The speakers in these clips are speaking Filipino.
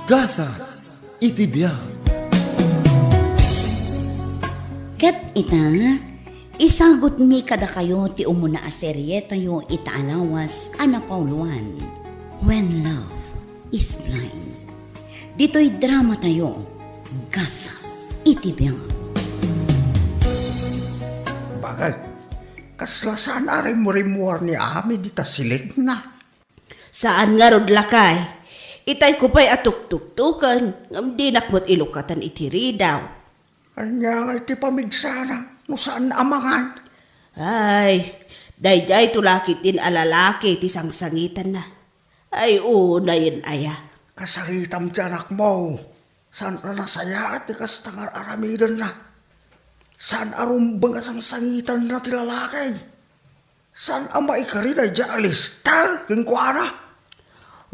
Gasa, itibiyang. Ket ita, isagot mi kada kayo ti umuna a serye tayo itaalawas ana Pauluan. When Love is Blind. Dito'y drama tayo, Gasa, itibiyang. Bagay, kaslasan aray mo rimuar ni Ami di tasilig na. Saan nga rod lakay? Itay ko pa'y atuk-tuk-tukan, ngam di nakmot ilukatan itiri daw. Anya nga iti pamigsana, no saan amangan? Ay, dayjay tulakit din alalaki ti sangsangitan na. Ay, na yun aya. Kasaritam ti anak mo. Saan na nasaya at ikastangar aramidan na? Saan arumbang asang sangitan na ti lalaki? Saan ang maikari na dya alistar kingkwara?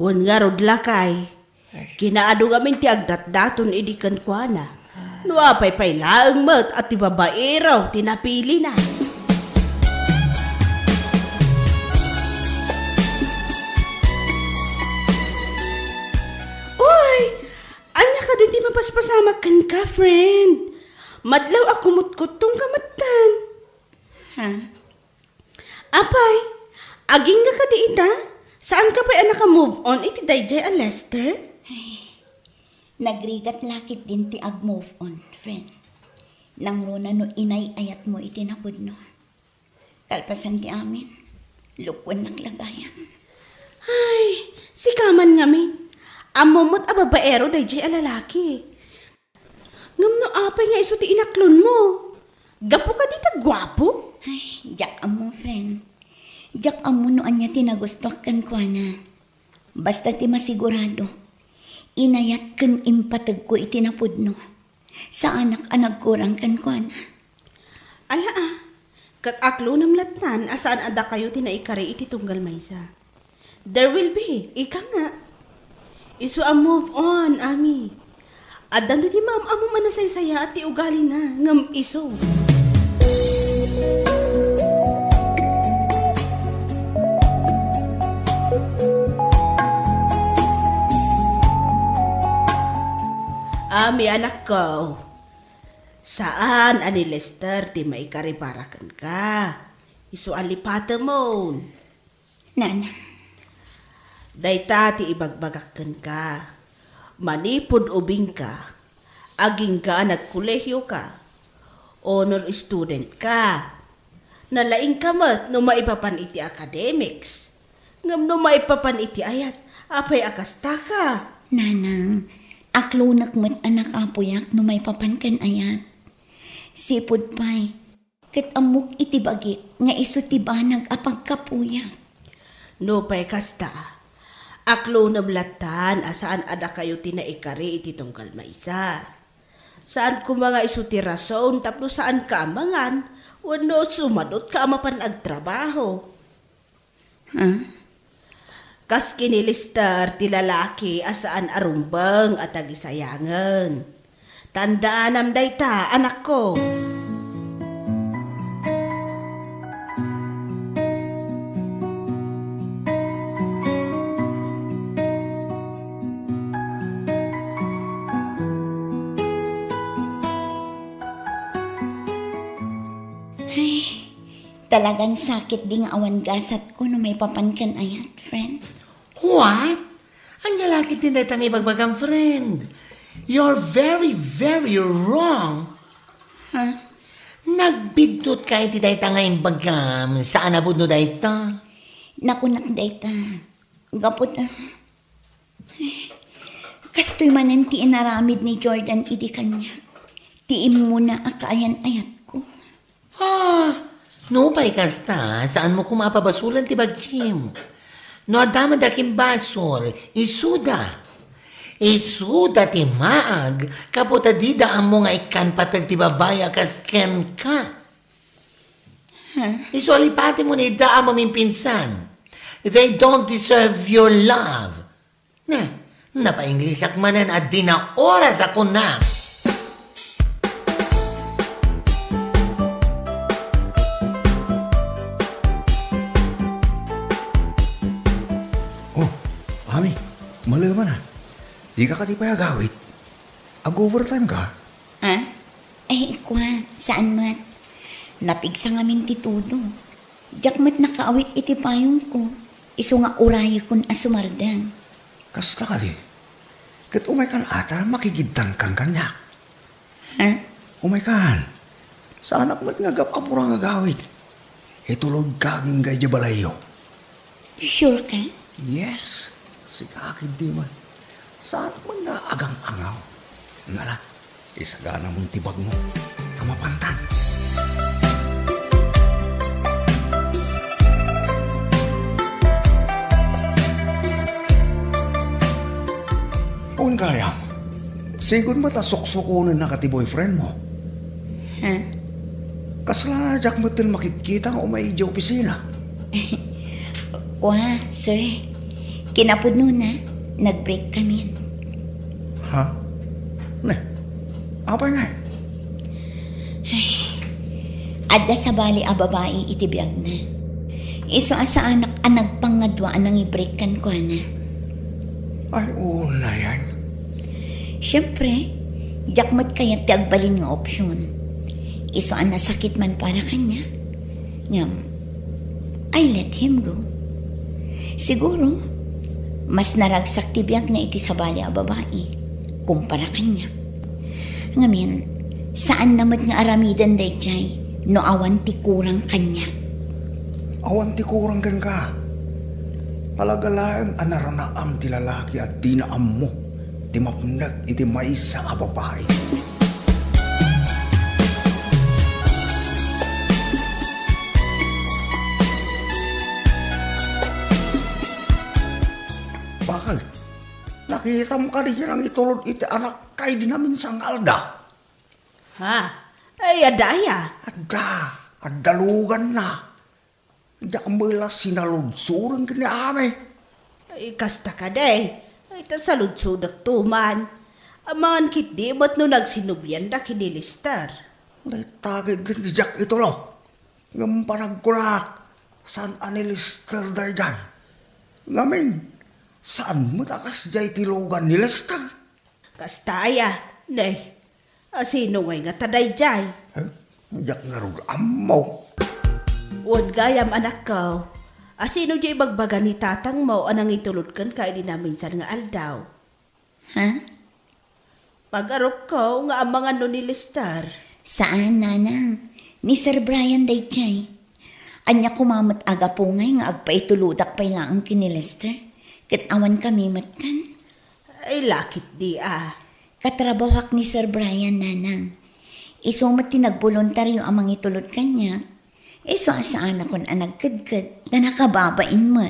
Wan nga rod lakay. Kinaado gamin ti agdat-daton idikan kwa na. Nuapay pay laang mat at ti babae raw tinapili na. Uy! Anya ka din di mapaspasamak kan ka, friend. Madlaw ako mutkot tong kamatan. Ha? Apay, aging nga ka di ita? Saan ka pa'y naka-move on iti dayjay a Lester? Nagrigat lakit din ti ag-move on, friend. Nang runa no inay ayat mo itinapod no. Kalpasan ti amin, lukwan naglagayan. Ay, si kaman ngamin. Amomot a babaero dayjay a lalaki. Ngam no apay nga iso ti inaklon mo. Gapo ka dita gwapo? Ay, jak mo, friend. Jak amo no anya tinagustok kan kwa na. Basta ti masigurado, inayat kan impatag ko itinapod no. Sa anak anag kurang kan kwa na. Ala kat aklo nam latnan asaan ada kayo tinaikari iti tunggal maysa. There will be, ika nga. Isu a move on, Ami. Adan do di ma'am amo manasaysaya at ti ugali na, ngam iso. Ami anak ko, saan ani Lester ti maikariparakan ka? Isu alipata mo. Nana, Dayta ti ibagbagakan ka. Manipod ubing ka. Aging ka nagkulehyo ka. Honor student ka. Nalaing ka mat no maipapan iti academics. Ngam no maipapan iti ayat. Apay akasta ka. nanang, aklo nakmat anak apoyak no may papankan ayat. Sipod pay, kat amok itibagi nga iso tibanag apag kapuyak. No pay kasta. Aklo namlatan asaan ada kayo tinaikari iti tungkal maisa. Saan ko mga isuti rason tapno saan ka amangan wano sumadot ka amapan agtrabaho. Ha? Kas kinilister ti lalaki asaan arumbang at agisayangan. Tandaan am dayta anak ko. Talagang sakit ding awan gasat ko no may papankan ayat, friend. What? Anya laki din datang ibagbagang friend. You're very, very wrong. Ha? Nagbidtot ka iti dayta nga imbagam. Saan abod no dayta? Nakunak dayta. Gapot kastoy manan ti inaramid ni Jordan idi kanya. Tiim muna akaayan ayat ko. No pa'y kasta, saan mo kumapabasulan ti bagkim? No adama dakim basol, isuda. Isuda ti maag, kaputa di daan mo nga ikan patag ti babaya kas ken ka. Isu alipati mo ni daan mo minpinsan. They don't deserve your love. Napa-Ingles akmanan at di na oras ako na. Ami, malaman na. Di ka di pa agawit. Ag-overtime ka? Ha? Kwa, saan mat? Lapig sa ngamin ti todo. Diyak mat nakaawit iti payong ko. Iso nga urayo kun asumardang. Kasta ka di. Kat umay kan ata, makigidtan kang kanyak. Ha? Umay kan. Sa anak mo't nga gapapurang agawit. Itulog kaging gay balayo. Sure ka? Yes. Si kakid di man. Sa anak mo na agang-angaw. Ngala, isagana mong tibag mo. Kamapantan. Kung kaya, sigod mo ta suksukuna na kati boyfriend mo. Ha? Kasla jak mo tin makikita nga umay di opisina. Kwa, sir. Kinapod nun na. Nag-break kami. Ha? Ne, apa nga? Adda sa bali a babae itibiyag na. Iso asa anak ang nagpangadwaan ng i-break kan ko na. Ay, una yan. Siyempre, jakmat kaya ti agbalin nga opsyon. Iso ang nasakit man para kanya. Ngam, I let him go. Siguro, mas naragsak ti biyag na iti sa bali a babae kumpara kanya. Ngamin, saan namat nga aramidan day jay no awan ti kurang kanya. Awan ti kurang gan ka. Palagalaan anaranaam ti lalaki at dinaam mo. Ti mapnag iti maisa nga babae. Bakal, nakita mo ka rin ang itulod iti anak kay di namin sang alda. Ha? Ay, adaya. Dalugan na. Diyan mula sinaludsurang kini ame. Ay, kasta ka day. Ay, tasaludsudak tuman. Amangan kit di ba't no nagsinubyan da kinilistar? Tagid din di Jack ito lo. Ngam panagkurak. San anilister day dyan? Ngamin, saan mo takas jay tilugan ni Lester? Kastaya. Nay, asino ngay nga taday jay? Jack nga rog amaw. Uod gayam anak ko. Asino jay bagbaga ni tatang mo anang itulod kan kay di namin san nga aldaw. Ha? Pag-arop ko nga ang mga nunilistar. Saan, nanang? Ni Sir Brian day jay. Anya kumamat aga po ngay nga agpaituludak pa'y laang kini Lester. Kat awan kami matkan. Ay, lakit di Katrabawak ni Sir Brian, nanang. Isumat tinagboluntaryo amang itulod kanya. Iso asaan akon ang nagkadkad na nakababain mo.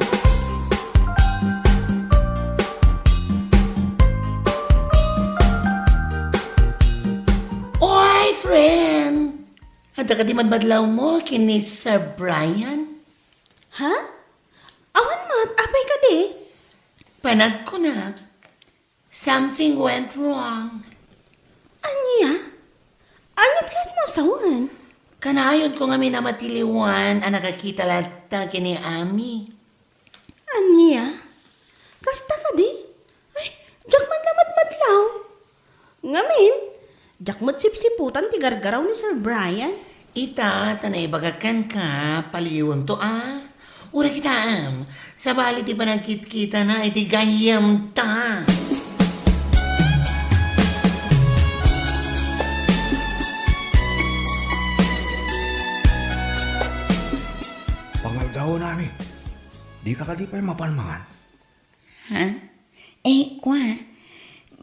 Oy, friend! Ada ka di madmadlaw mo kini Sir Brian? Ha? Awan mat, apay ka di? Panag ko na. Something went wrong. Anya? Anyat ka mo sawan? Kanayon ko nga minamatiliwan ang nakakita lata kini Ami. Anya? Kasta ka di? Ay, jak man lamat madlaw. Ngamin, jak mat sipsiputan ti gargaraw ni Sir Brian. Ita, tanay bagakan ka, paliwan to Ura kita sa bali ti panagkit-kita na, iti gayam ta. Pangaldaw namin. Di ka di pa'y mapalmangan. Ha? Kwa,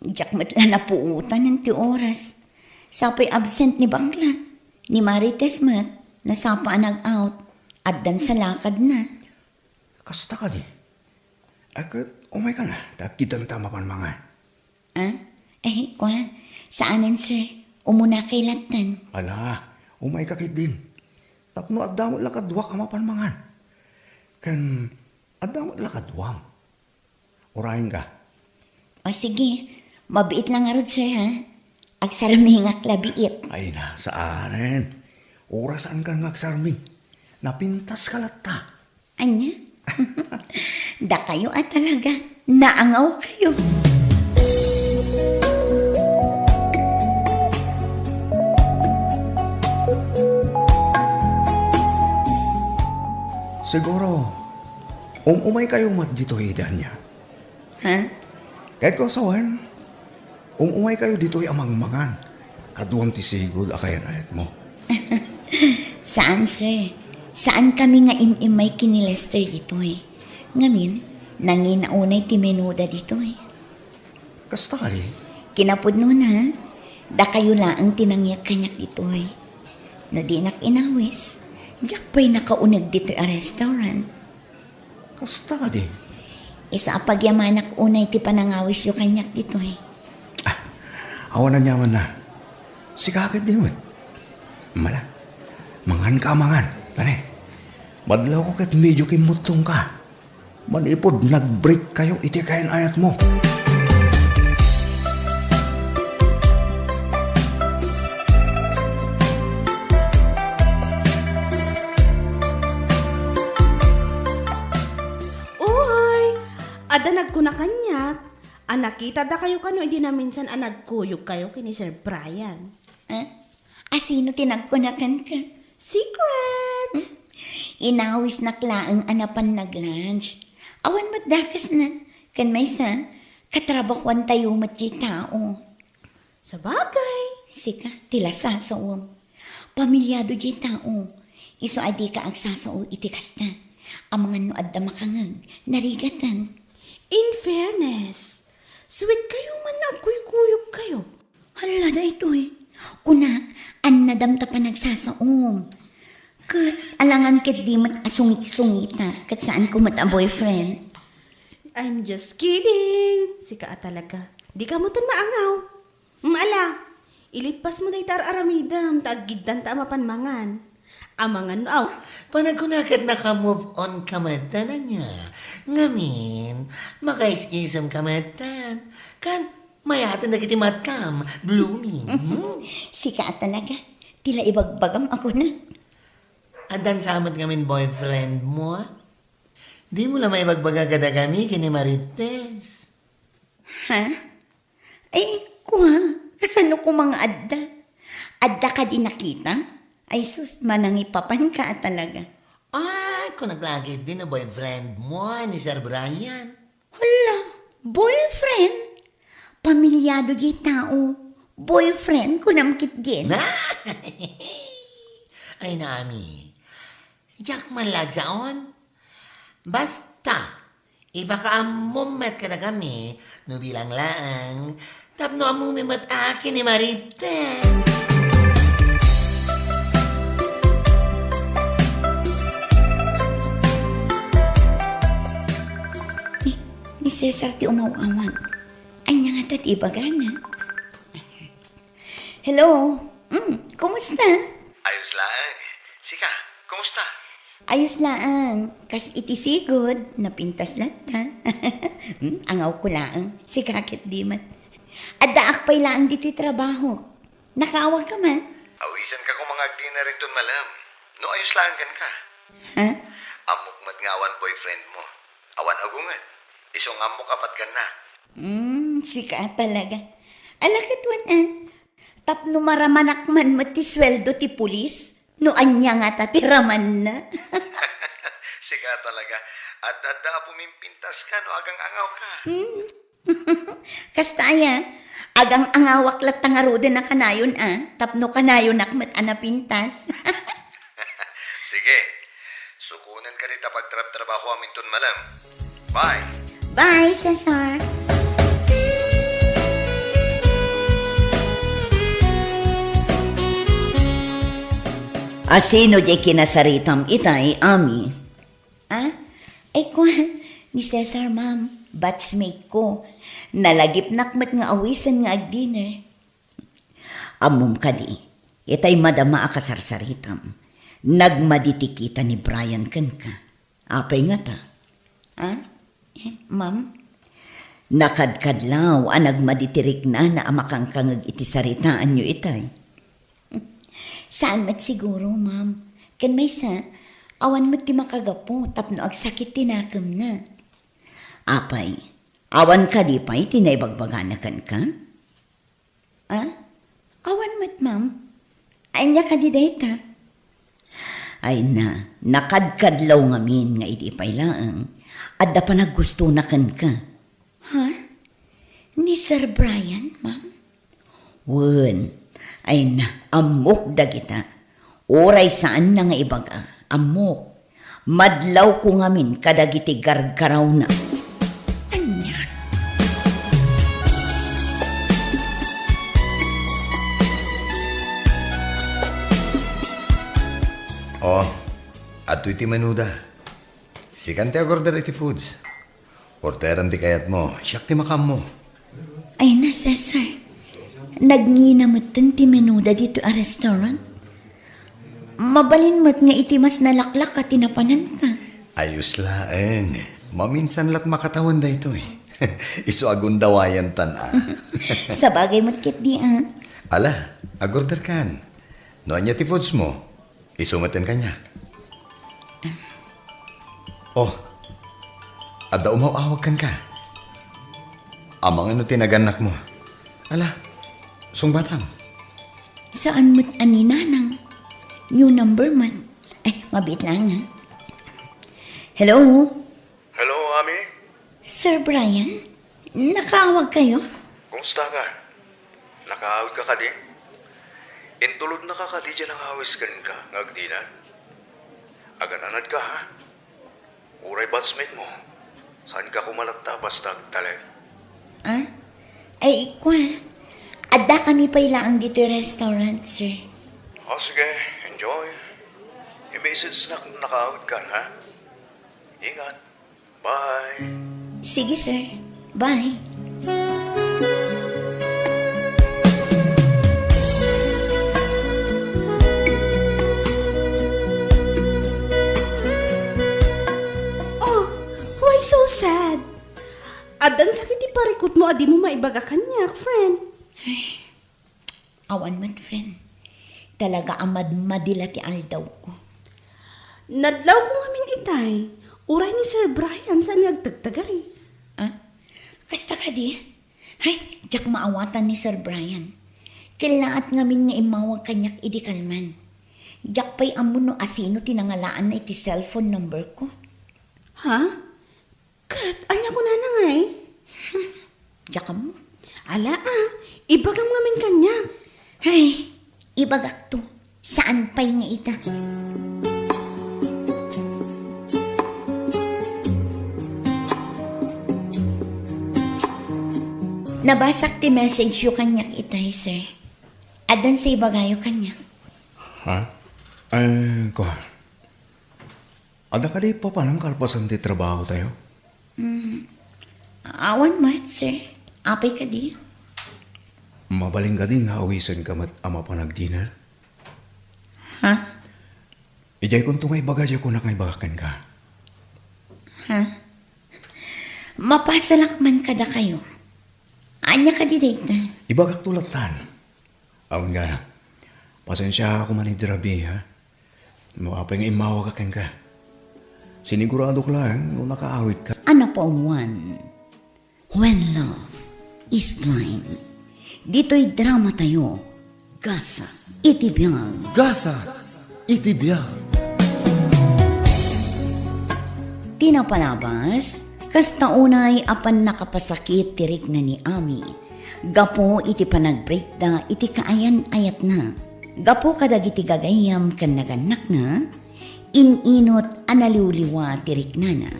jakmat lang na puutan ng ti oras. Sapay absent ni Bangla, ni Marites mat, nasapa nag-out, at dan sa lakad na. Kasta ka di. Akit, umay ka na. Takitang tama panmangan. Ha? Kwa, saanan sir? Umuna kay latan. Ala, umay kakit din. Tapno at damot lakadwa ka mapanmangan. Kan, at damot lakadwam. Urahin ka. O sige, mabiit lang arod sir ha? Agsaraming labiit. Ay na, saanin. Orasan ka ngagsarming. Napintas ka lata. Anya? Da kayo at talaga, naangaw kayo. Siguro, umay kayo mat dito idan niya. Ha? Kahit ko sawan, umay kayo dito amang-mangan. Kaduam ti sigod akayan ayat mo. Saan, sir? Saan kami nga imimay kini Lester dito eh? Ngamin, nanginaunay ti menuda dito eh. Kasta ka Kinapod nun ha? Da kayo laang tinangyak-kanyak dito eh. Na di nak inawis. Diyak pa'y nakaunag dito a restaurant. Kasta ka di. Isa apagyamanak unay ti panangawis yung kanyak dito eh. Awan na nyaman na. Sikakit din mo. Mala. Mangan ka mangan. Tane. Madlaw ko kat medyo kimutong ka. Manipod nag-break kayo iti kayan ayat mo. Uy, ada nagkunakanyak. Nakita da kayo kano, hindi na minsan nagkuyog kayo kini Sir Brian. Sino tinagkunakan ka? Secret! Inawis na klaang anapan nag-lunch. Awan matdakas na. Kan may sa katrabahuan tayo matyi tao. Sa bagay. Sika, tila sasawam. Pamilyado di tao. Iso adi ka ang sasaw itikas na. Ang mga nuad na makangag, narigatan. In fairness, sweet kayo man nagkuyog kayo. Hala na ito eh. Kuna, an nadamta pa nagsasaom. Kat, alangan kat di mat asungit-sungita. Kat saan ko mat a boyfriend. I'm just kidding. Sika talaga. Di ka mo tan maangaw. Maala, ilipas mo day tar aramidam, taggidan ta mapanmangan. Amangan no, Panagkunakat naka-move on kamatan na niya. Ngamin, makaisisam kamatan. Kan, mayatan na kiti matam, blooming. Sika talaga. Tila ibagbagam ako na. Adan samat ngamin boyfriend mo. Di mo lang may bagbaga kada kami kini Marites. Ha? Ay, kuha. Kasano ko mga adda? Adda ka di nakita? Ay sus, manangipapan ka talaga. Ay, kung naglagit din na boyfriend mo ni Sir Brian. Hala, boyfriend? Pamilyado di tao. Boyfriend ko namkit din. Na? Ay, nami. Jack malag saon. Basta, iba ka amumat ka na kami, no bilang laang, tapno amumimat akin ni Marites. Ni Cesar ti umaw-awan. Anya nga tat ibagana. Hello? Kumusta? Ayos lang. Sika, kumusta? Ayos laang. Kas iti sigod, napintas lata. Angaw ko laang. Si kakit dimat. Addaak pa'y laang dito'y trabaho. Nakaawag ka man? Awisan ka kung mga agdi na rin dun malam. No ayos lang kan ka. Ha? Amok nga awan boyfriend mo. Awan agungan. Isong amok apat ka na. Sika talaga. Alakatwan Tapno maramanak man mati sweldo ti pulis. No anya nga tatiraman na. Sika talaga. At pumimpintas ka no agang angaw ka. Kastaya, agang angawak lat tangarude na kanayon Tapno kanayon nakmat anapintas. Sige. Sukunan ka rin pagtrap-trabaho amin tun malam. Bye. Bye, Cesar. Asino di kinasaritam itay, Ami? Ay kuhan, ni Cesar, ma'am, batchmate ko. Nalagip nakmat nga awisan nga ag-dinner. Amom ka di, itay madama akasarsaritam. Nagmaditikita ni Brian kan ka. Apay nga ta? Ma'am? Nakadkadlaw, nagmaditirik na amakangkangag iti saritaan nyo itay. Saan mat siguro, ma'am? Kan may sa, awan mat ti makagapo, tapno agsakit tinakam na. Apay, awan ka di pa'y tinaybagbaganakan ka? Awan mat, ma'am. Anya ka di dayta? Ay na, nakadkadlaw ngamin nga iti pailaang, at da pa naggusto na kan ka. Ha? Ni Sir Brian, ma'am? Wen, ay na, amok da kita. Oray saan na nga ibaga, amok. Madlaw ko ngamin kadagiti gargaraw na. Anya? Oh, ato iti menuda. Sikan ti agorder iti foods. Orderan ti kayat mo, siyak ti makam mo. Ay na, Cesar. Nagnginamutan ti menuda dito a restaurant. Mabalin mo't nga iti mas nalaklak at tinapanan ka. Ayos laeng. Maminsan lat makatawan da ito eh. Iso agundawayan tan ah. Sa bagay mo't kit di ah. Ala, agorder kan. Noan niya ti foods mo. Isumatin ka niya. Oh, ada umaw-awag kan ka. Amang ano tinaganak mo. Ala, sungbatang. Saan mo't aninanang? New number man. Ay, mabit lang ha. Hello? Hello, Ami. Sir Brian? Nakaawag kayo? Kumusta ka? Nakaawid ka din? Intulod na ka di dyan ang awis ka ngagdi na. Agananad ka, ha? Uray batsmate mo. Saan ka kumalagta basta talag? Ah? Ay, ikwa. Adda kami pa ilaang dito restaurant, sir. O sige, enjoy. I-message na kung nakaawid ka, ha? Ingat. Bye. Sige, sir. Bye. Oh, why so sad? Adan sakit iparikot mo, adi mo maibaga kanyak, friend. Awan man, friend. Talaga amad madila ti aldaw ko. Nadlaw ko ngamin itay. Uray ni Sir Brian saan nagtagtagari. Ah? Kasta ka di? Hay, jak maawatan ni Sir Brian. Kilaat ngamin nga imawag kanyak idi kalman. Jak pa'y amon no asino tinangalaan na iti cellphone number ko. Ha? Kat, anya ko na ngay. Jak mo. Ala ibagam ngamin kanyak. Hay, ibagak to. Saan pa'y nga ita? Nabasak ti message yu kanyak itay, sir. Adan sa ibagayo kanyak. Ha? Ko. Ada ka di pa panam kalpasan ti trabaho tayo? Awan mat, sir. Apay ka di. Mabaling ka din awisan ka mat ama pa nagdina. Ha? Ijay kung tungay bagay ko na kay bakakan ka. Ha? Mapasalak man kada kayo. Anya ka di date na. Ibagak tulatan. Awan nga. Pasensya ako man idrabi ha. Maapay nga imawa ka ka. Sinigurado ko lang nung nakaawit ka. Ano po one? When love is blind. Dito'y drama tayo. Gasa. Itibiyag. Gasa, itibiyag. Tinapalabas, kasta unay apan nakapasakit tirik na ni Ami. Gapo iti panag-breakda iti kaayan-ayat na. Gapo kadagiti gagayam kan naganak na, ininot analiwliwa tirik nana.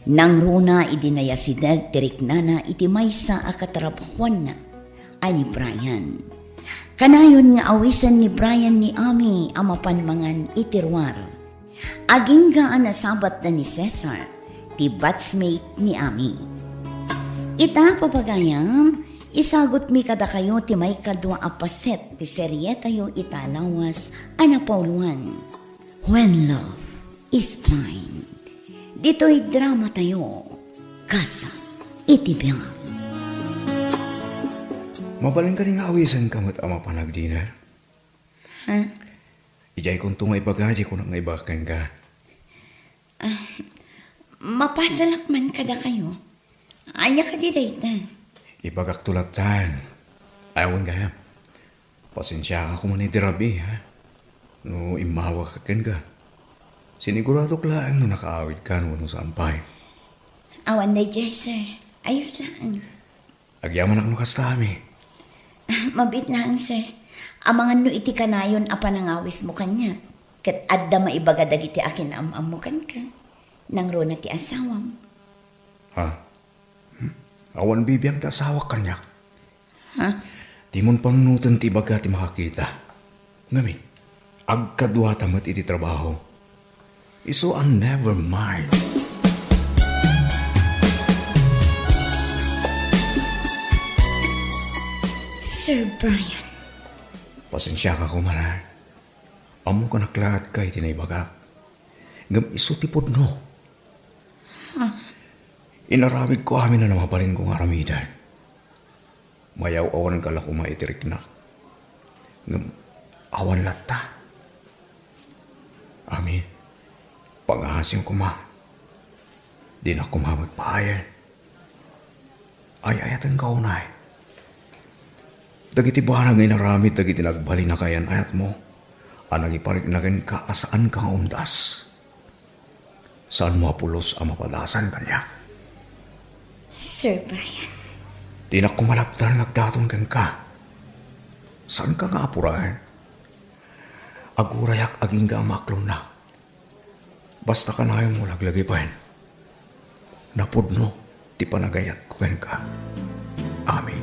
Nang runa idinayasidag tirik nana iti maysa akatrabahuan na, ay ni Brian. Kanayon nga awisan ni Brian ni Ami amapan mangan itirwar. Aging gaan na sabat na ni Cesar, ti batchmate ni Ami. Ita papagayam, isagot mi kada kayo ti may kadwa apaset ti serye tayo italawas anapauluan. When love is blind. Dito'y drama tayo. Kasa, itibiyang. Mabaling ka rin awisan ka mat ama pa nagdina. Ha? Ijay kung tungay bagay ko na ngay bakakan ka. Mapasalak man kada kayo. Anya ka di date na. Ibagak tulatan. Awan ka. Pasensya ka kung manidirabi ha. No imawa ka kan ka. Sinigurado ko lang no nakaawid ka no sampay. Awan day, Jay, sir. Ayos lang. Agyaman ako kastami. Mabit lang, sir. Amangan no iti kanayon apa nangawis mo kanya. Kat adda maibaga dagiti akin amamukan ka. Nang rona ti asawam. Ha? Awan bibiyang ta asawa kanya. Ha? Di mon panunutan ti baga ti makakita. Ngami, agkadwa tamat iti trabaho. Iso ang never mind. Sir Brian. Pasensya ka kumaray. Amo ka naklaat ka iti naibaga. Ngam iso ti pudno. Inaramid ko amin na namabalin kong aramidan. Mayaw awan kala ko maitirik na. Ngam awan lata. Amin. Pangahasin ko ma. Di na kumamot pa ayan. Ay-ayatan ka unay. Dagiti barang inaramid dagiti nagbali na kayan ayat mo. Anang iparignagan ka asaan kang umdas. Saan mo apulos ang mapadasan kanya? Sir Brian. Di na kumalaptan nagdaton kang ka. Saan ka nga apurahan? Agurayak aging gamaklong na. Basta ka na yung mulaglagi pa yun. Napudno, di panagayat ko kan ka. Amin.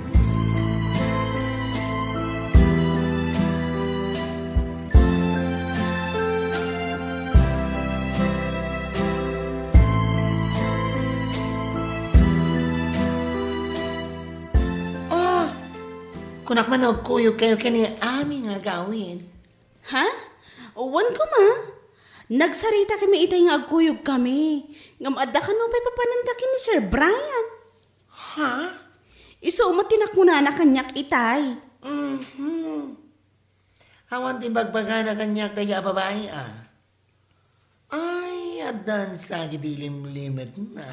Kunak man kuyog kayo kani aming nga gawin. Ha? Uwan ko ma. Nagsarita kami itay nga agkuyog kami. Ngam adda ka no pa'y papanandakin ni Sir Brian. Ha? Iso umatinak mo na kanyak itay. Awan din bagbaga na kanya kaya babae ah. Ay, adan sa gidilim-limit na.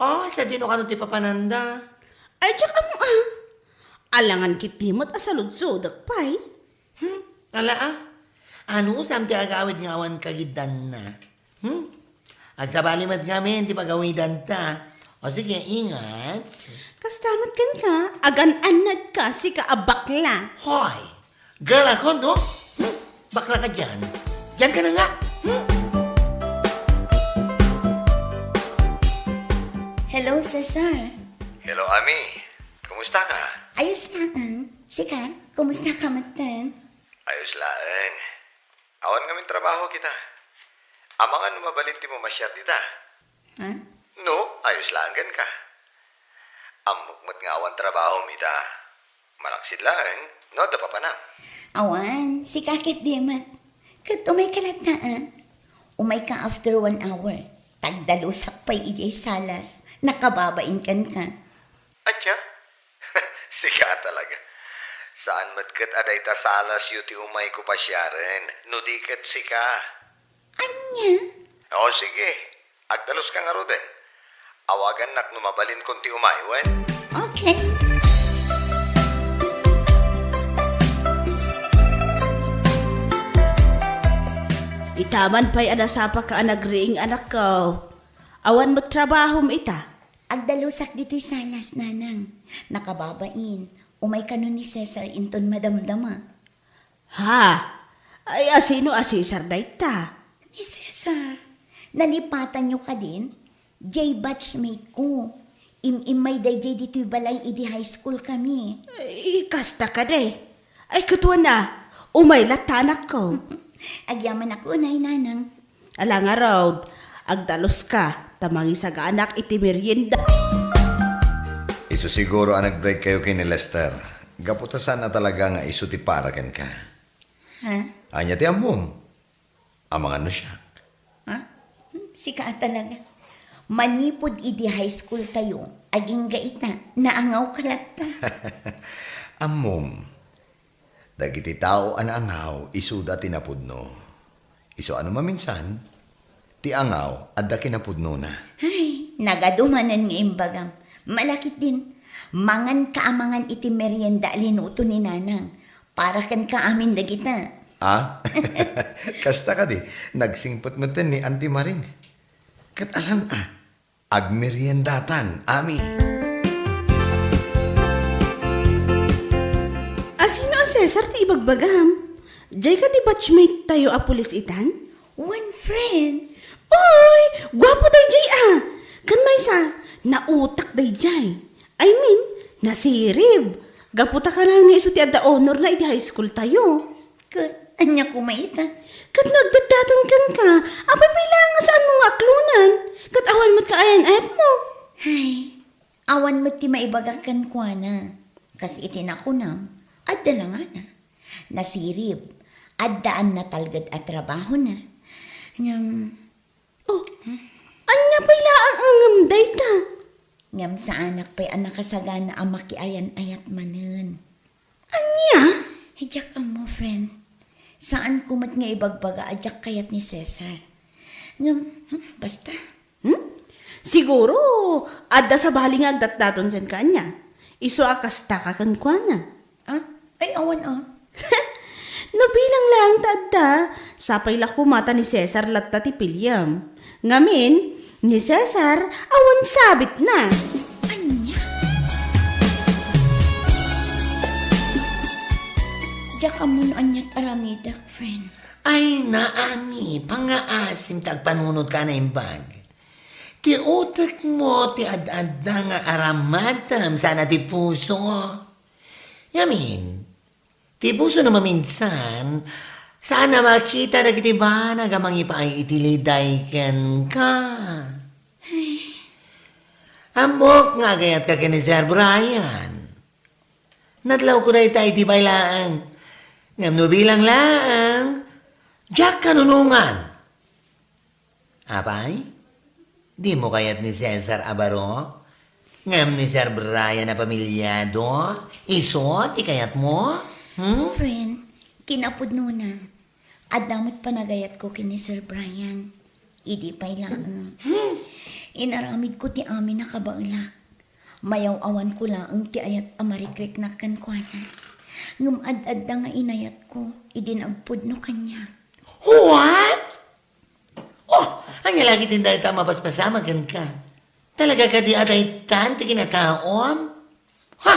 Oh, sa dino ka ti papananda. Ay, tsaka mo alangan kitimot asalud-sudak pa'y. Ala ah. Ano samti agawid nga awan kagidan na. Agsabalimat ngamin, di pagawidan ta. O sige, ingat. Kastamat kan ka, agan-anad ka si kaabakla. Hoy, girl ako, no? Bakla ka dyan. Dyan ka na nga. Hello, Cesar. Hello, Ami. Kumusta ka? Ayos lang. Sika, kumusta ka matan? Ayos lang. Awan ngamin trabaho kita. Amangan numabalinti mo masyad dita. Ha? No, ayos lang gan ka. Amukmat nga awan trabaho mita. Malaksid lang, no, da pa na. Awan, si kakit di mat. Kat umay kalataan. Umay ka after 1 hour. Tagdalusak pa'y ijay salas. Nakababain kan ka. Atya? Sika talaga. Saan matkat aday ta salas yuti umay ko pa siya rin. No di kat sika. Anya? O sige, agdalos ka nga ro din. Awagan nak numabalin konti umaywan. Okay. Itaman pa'y anasapa ka anagriing anak ko. Awan magtrabaho mo ita. Agdalusak dito'y salas, nanang. Nakababain. Umay ka nun ni Cesar inton madamdama. Ha? Ay asino asisar na ita? Ni Cesar, nalipatan nyo ka din? Jay batchmate ko. Imay day jay dito'y balay idi high school kami. Ay, kasta ka de. Ay katuwa na. Umay latanak ko. Agyaman ako, nay, nanang. Ala nga raw, agdalos ka. Tamangi sa anak iti merienda. Iso siguro ang nag-break kayo kay ni Lester. Gaputasan na talaga nga iso ti parakan ka. Ha? Anya ti amom. Amang ano siya. Ha? Sika talaga. Manipod idi high school tayo. Aging gaita. Naangaw kalata. Amom. Dagiti tao anangaw isuda tinapudno. Iso ano maminsan, ti angaw adda kinapudno na. Ay, nagadumanan nga imbagam. Malakit din. Mangan kaamangan iti merienda alinuto ni nanang. Para kan kaamin dagita. Ah? Kasta ka di, nagsingpot mo ni Auntie Maring. Kat alam agmeriendatan, ami. Sino ang Cesar ti ibagbagam? Jay ka di batchmate tayo a pulis itan? One friend. Oy! Gwapo day Jay Kan may sa, nautak day Jay. I mean, nasirib. Gaputa ka lang ni iso ti adda honor na iti high school tayo. Kat, anya kumaita. Kat nagdadaton kan ka, apay pala nga saan mo nga aklunan. Kat awan mo't kaayan-ayat mo. Ay, awan mo ti maibagakan kwa na. Kas itinakunam, adda lang na. Nasirib, addaan na talgad at trabaho na. Ngam, Oh, anya pala ang angamday ta. ngam sa anak pa'y anak kasagana ang makiayan-ayat manen. Anya? Hijak ang mo, friend. Saan kumat nga ibagbaga adyak kayat ni Cesar? Ngam, basta. Siguro, adda sa bali nga agdat-daton kan kanya. Iso akasta ka kan kwa na. Ah? Ay, awan No bilang lang tadda, sapay la kumata ni Cesar latta ti Pilyam. Ngamin, ni Cesar, awan sabit na. Anya? Diyak ka mo anyat aramidak, friend. Ay naami, pangaasim tagpanunod ka na imbag. Ti utak mo, ti ad-adda nga aramatam sana ti puso. Yamin, ti puso na maminsan, sana makita na kiti ba nagamang ipaay itiliday ken ka. Amok nga gayat ka kini Sir Brian. Nadlaw ko na itay ti bailaan. Ngam no bilang lang, Jack kanunungan. Apay? Di mo kayat ni Cesar Abaro? Ngam ni Sir Brian na pamilyado? Iso, ti kayat mo? Friend, kinapod nuna. Adamot panagayat ko kini Sir Brian. Idi pa'y lang. Inaramid ko ti amin na kabaulak. Mayaw-awan ko lang ti ayat amarikrik na kankwana. Ngum ad-adda nga inayat ko, idinagpod no kanya. What? Oh, ang lagi din dahil tama paspasama ka. Talaga ka di aday tanti kinataom? Ha?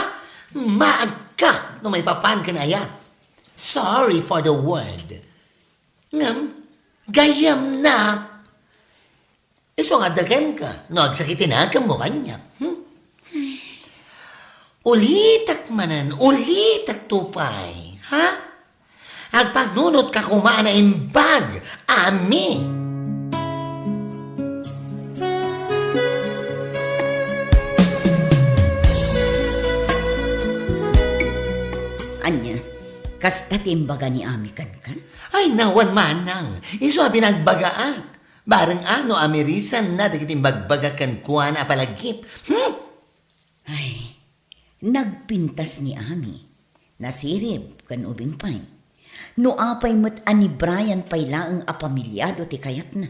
Maag ka no may papan ka na yan. Sorry for the word. Ngam, gayam na. Iso nga dagan ka, no agsakitin na ka mo kanya. Ulitak manan, ulitak tupay, ha? Agpanunot ka kumaan na imbag, ami. Anya, kasta timbaga ni Ami kan? Ay, nawan manang, iso pinagbagaan. Barang ano, amirisan na, dakiting bagbagakan kuha na palagip. Ay, nagpintas ni Ami. Nasirib kan ubing pay. No apay mo't ani Brian pay laang apamilyado ti kayat na.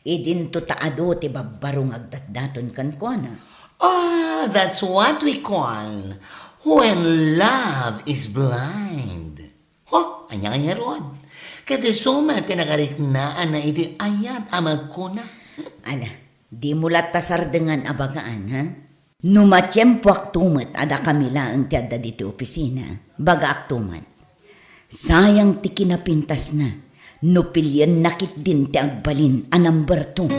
Idin to taado ti babbarong agdatdaton kan kuana. Ah, that's what we call when love is blind. Oh, anya-anya ron. Kati suma tinakariknaan na iti ayat amag ko na. Ala, di mo latasar dengan abagaan, ha? Numatyempo aktumat ada kami lang ti adda diti opisina. Baga aktumat. Sayang ti kinapintas na. Nupilyan nakit din ti agbalin a number 2.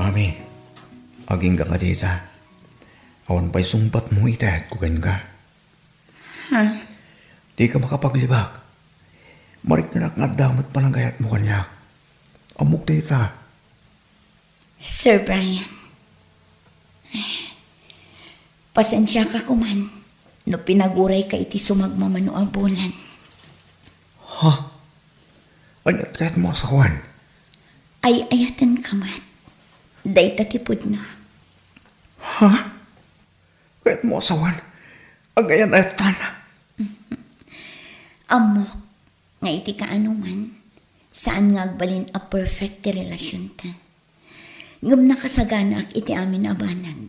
Ami, aging ka dita. Awan pa'y sumpat mo itahat ko ka. Ha? Di ka makapaglibak. Marik na nakadamat pa ng gayat mo kanya. Amok dita. Sir Brian, pasensya ka kuman. No pinaguray ka iti sumagmamano a bulan. Ha? Anyat kahit mo sa kuwan. Ay ayatan kamat. Day tatipod na. Ha? Kahit mo sa kuwan. Agayan ayatan. Amok, nga iti kaanuman, saan nga agbalin a perfect ti relasyon ta. Ngam nakasaganak iti amin abanan.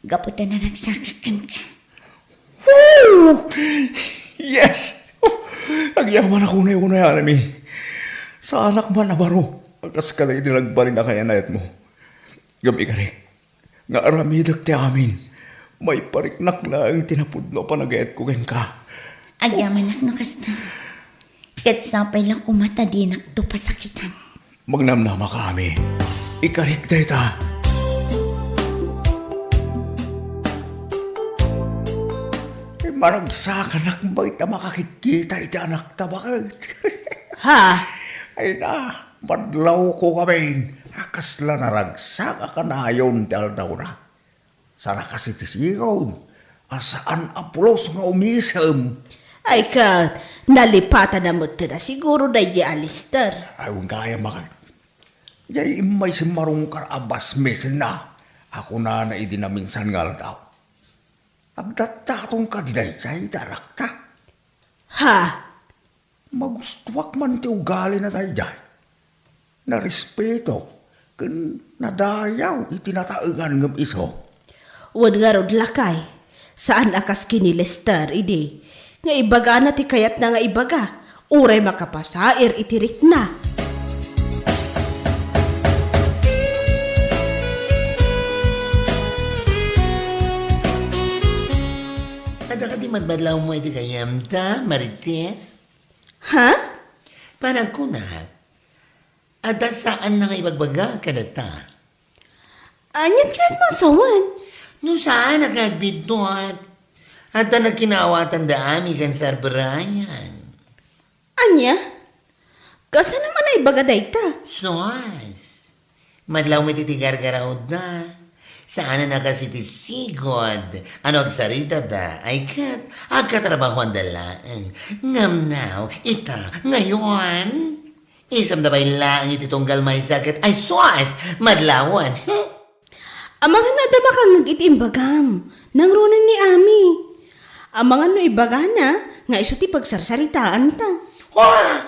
Gaputan na nagsakakan ka. Woo! Yes! Agyaman ako na yung unayan mi. Sa anak man na baro. Akas ka na itinagbalin na kaya nayat mo. Gabi ka rin. Nga aramidag ti amin. May pariknak na ang tinapudno pa nagayat ko ka. Agyaman nak nakasta. Kat sapay lang kumata di nakto pasakitan. Magnamnama kami. Ikarik na ita. Maragsakan nak bait na makakikita iti anak tabakag. Ha? Ay na, madlaw ko kami. Akasla naragsak akanayon ti aldaw na. Sana kasi ti sigaw. Asaan apulos nga umisam. Ay ka, nalipatan na mo na siguro na di Alister. Ayun kaya makak. Yay imay si marong karabas mesin na. Ako na idinaminsan nga aldaw. Agdatatong ka dinay kay darak ka. Ha? Magustuwak man ti ugali na tayo dyan. Na respeto, kun nadayaw itinataagan ng iso. Wad nga rod lakay. Saan akas kini Lester, idi? Nga ibaga na ti kayat na nga ibaga. Uray makapasair itirik na. Ada ka di madbadlaw mo iti kayamda, Marites? Ha? Panagkunat. Ada saan na nga ibagbaga ka na ta? Anyat kan masawan. No saan nagagbidot? At nagkinawatan da ami kan Sir Brian. Anya? Kasa naman ay ibaga dayta. Sos. Madlaw mo titigar-garaod na. Saan na kasi ti sigod? Ano agsarita da? Ay kat, agkatrabaho ang dalaan. Ngamnaw, ita, ngayon. Isam da ba'y lang ititunggal may sakit? Ay sos, madlawan. Amang na da makangag itimbagam. Nangrunan ni Ami. Amang ano ibaga na, nga iso ti pagsarsaritaan ta. Wah!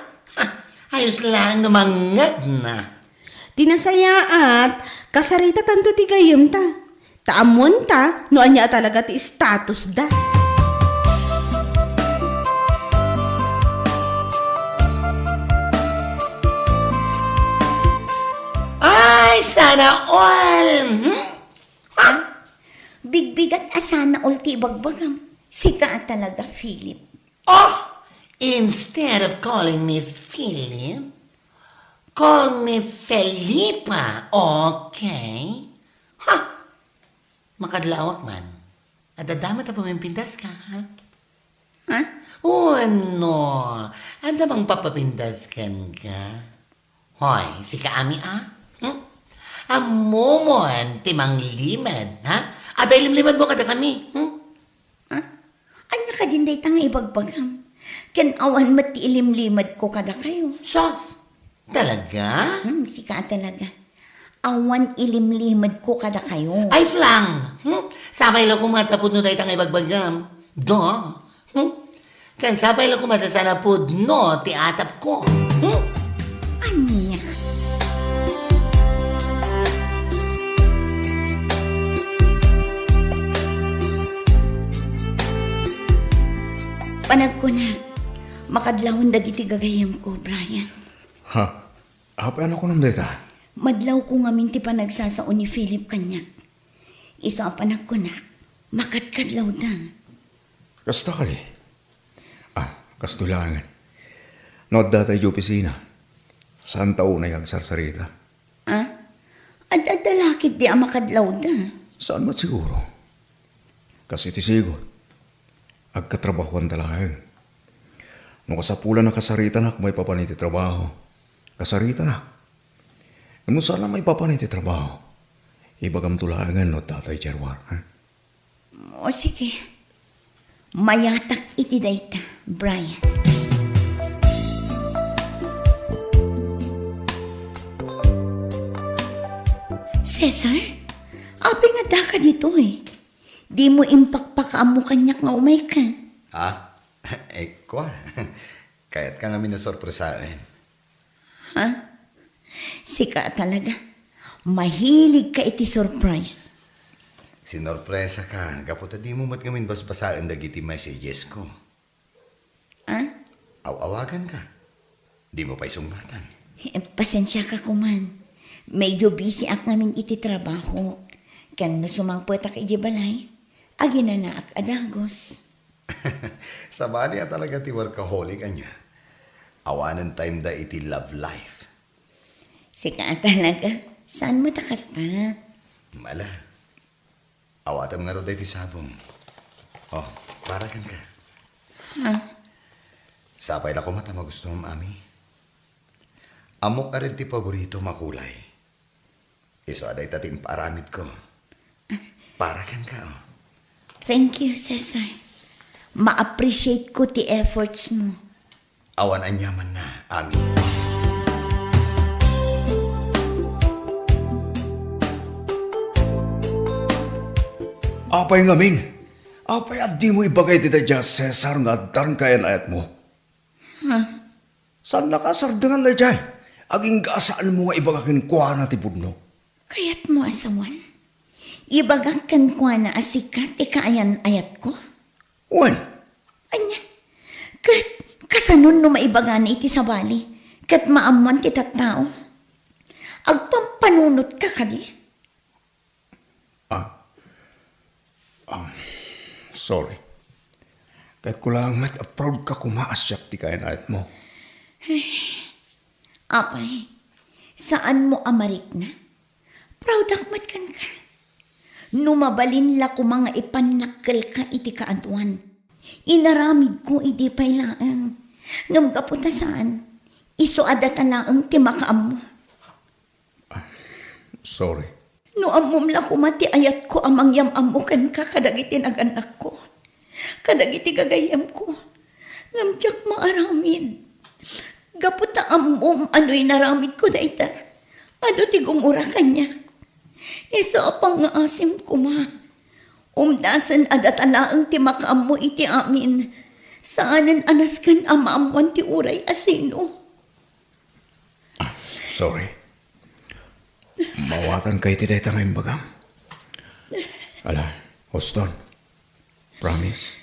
Ayos lang namangag na. Tinasaya at kasarita tanto ti gayem ta. Taamon ta, no anya talaga ti status da. Ay, sana all! Ha? Bigbigat asana ulti bagbagam. Sika talaga, Philip. Oh! Instead of calling me Philip, call me Felipa, okay? Ha! Makadlawak man. At adamat na pumimpindas ka, ha? Ha? O ano? Ada bang papapindas kan ka? Hoy, si Kaami, ah? Amomon, timang limad, ha? At ay limlimad mo kada kami, Ha? Anya ka din day tanga ibagbagam. Ken awan mati ilimlimad ko kada kayo. Sos, talaga? Sika talaga. Awan ilimlimad ko kada kayo. Ay, flang! Sabay lang kumatapod no tayo tangay bagbagam. Do? Kan sabay lang kumata sana pod no, ti atap ko. Anya? Panag ko na. Makadlawon dagiti gagayam ko, Brian. Ha? Apa ano ko nam data? Madlaw ko nga minti pa nagsasaon ni Philip kanyak. Isa ang panag ko na. Makatkadlaw da. Kasta ka di? Kastulangan. Not data yung opisina. Saan taon na yung sarsarita? Adadalakit di ang makadlaw da. Saan mat siguro? Kasi ti sigot. Agkatrabahoan talaga. Nung kasapulan na kasarita na may papaniti trabaho. Kasarita na. Nung sana may papaniti trabaho. Ibagam tulangan no tatay Jerwar. Ha? O sige. Mayatak iti dayta, Brian. Cesar, abi nga da ka dito eh. Di mo impakpakaam mo kanyak nga umay ka. Ha? Kwa. Kaya't ka nga minasorpresahin. Ha? Sika talaga. Mahilig ka iti surprise. Sinorpresa ka, kaputa di mo matgamin basbasaan dagiti messages ko. Ah? Awagan ka. Di mo pa isungbatan. Pasensya ka kuman. Medyo busy ak namin iti trabaho. Kan no sumangpot ak iti balay. Agi na ak adagos. Sabali talaga ti workaholic anya. Awanan time da iti love life. Sika talaga. Saan mo takas ta? Mala. Awatam nga ro da iti sabong. Oh, parakan ka. Ha? Sapay na kumata magusto mo, Ami. Amok ka rin ti paborito makulay. Iso aday tating paramid ko. Parakan ka, oh. Thank you, Cesar. Ma-appreciate ko ti efforts mo. Awan anyaman na, Ami. Apay ngamin. Apay at di mo ibagay tita dya, Cesar, nga darang kayan ayat mo. Saan nakasardangan na dyan? Aging gasaan mo nga ibagakin kuha na ti budno. Kayat mo asawan. Ibagakan ko na asikat ikaayan ayat ko. Wen, Anya, kat kasanon no maibaga na iti sabali, kat maaman ti tattao. Agpampanunot ka kadi. sorry. Kahit ko lang met proud ka kumaasyak ti kayan ayat mo. Apay, saan mo amarik na? Proud akmat kan ka. Numabalin la ko mga ipanakal ka iti kaantuan. Inaramid ko iti paylaang. Ngam kaputa saan, iso adatalaang ti makaam mo. Sorry. No amom la kumati ayat ko amang yamamukan ka kadagiti naganak ko. Kadagiti gagayam ko. Ngamtyak maaramid. Gaputa amom ano'y naramid ko dayta. Ano ti gumura kanya. Isa pang nga asim ko ma. Umdasan adatalaang ti makaam mo iti amin. Saanan anaskan amaamuan ti uray asino. Sorry. Mawatan kay ti tayta ngayong bagang. Ala, Houston. Promise.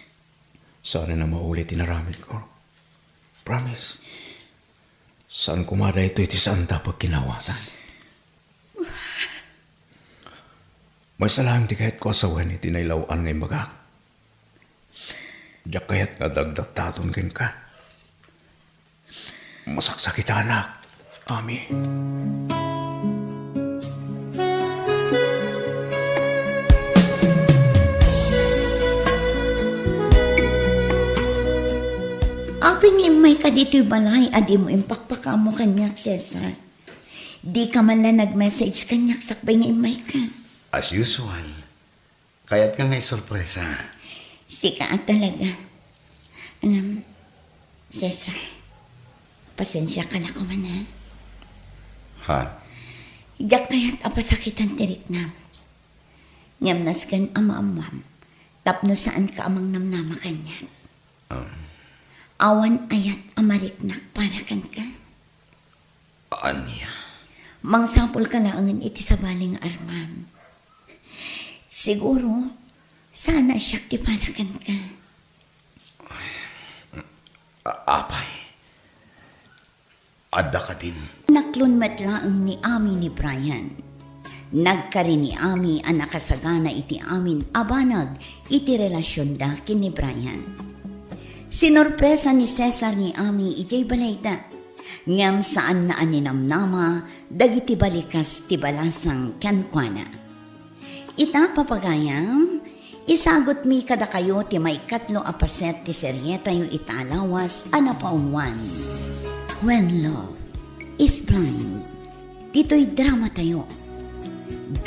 Sana na maulit tinaramid ko. Promise. Saan kumada ito iti santa pag kinawatan? May salang di kahit ko asawan iti nailawaan ngayong bagang. Diyak kaya't nadagdagtaton kin ka. Masaksakit anak. Ami. Aping imay ka dito'y balay, adi mo impakpaka mo kanyak, Cesar. Di ka man lang nag-message kanyak, sakbay nga imay ka. As usual. Kaya't ka nga'y sorpresa. Sika talaga. Cesar, pasensya ka na ko man ha. Ha? Diyak kaya't apasakitan tirik na. Nyamnas kan ama-amam, tapno saan ka amang namnama kanyak. Awan ayat amariknak para kan ka. Anya? Mangsapol ka laangan iti sabaling armam. Siguro, sana siyak ti para kan ka. Apay. Adda ka din. Naklon matlaang ni Ami ni Brian. Nagkari ni Ami ang nakasagana iti amin abanag iti relasyon da kin ni Brian. Sinorpresa ni Cesar ni Ami ijay balayta. Ngam saan na aninamnama dagiti balikas ti balasang kankwana. Ita papagayam, isagot mi kada kayo ti may katlo apaset ti seryeta yung italawas anapaunwan. When love is blind. Dito'y drama tayo.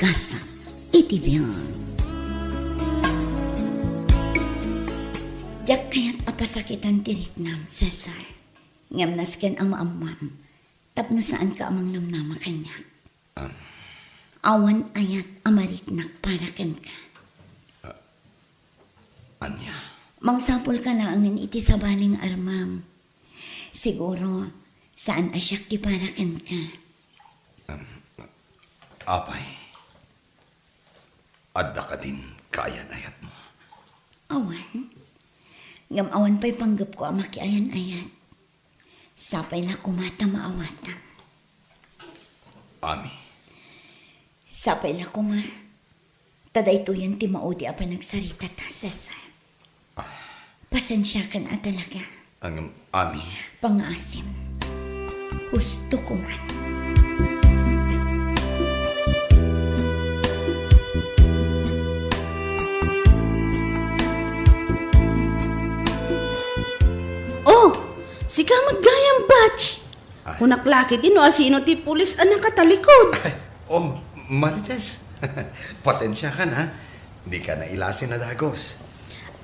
Gasas itibiyang. Diyak kaya't apasakitan tirik nam, Cesar. Ngamnasken ang maamam. Tapno saan ka amang namnama kanyak. Awan ayat amariknak para kan ka. Anya? Mangsapol ka laangan iti sabaling armam. Siguro, saan asyak ti para kan ka. Apay, adda ka din kaayan-ayat mo. Awan. Ngam awan pa'y panggap ko ang makiayan-ayat. Sapay la kumata maawatan. Ami, Sapay la kuma. Taday to yan ti maudi apa nagsarita ta, Cesar. Pasensya ka na talaga. ang Ami, Pangasim. Husto ko man. Oh, si Kamag Gayang Batch. Kunak laki din, asino ti pulis ang nakatalikod. oh, Marites. Pasensya ka na. Di ka na ilasin na dagos.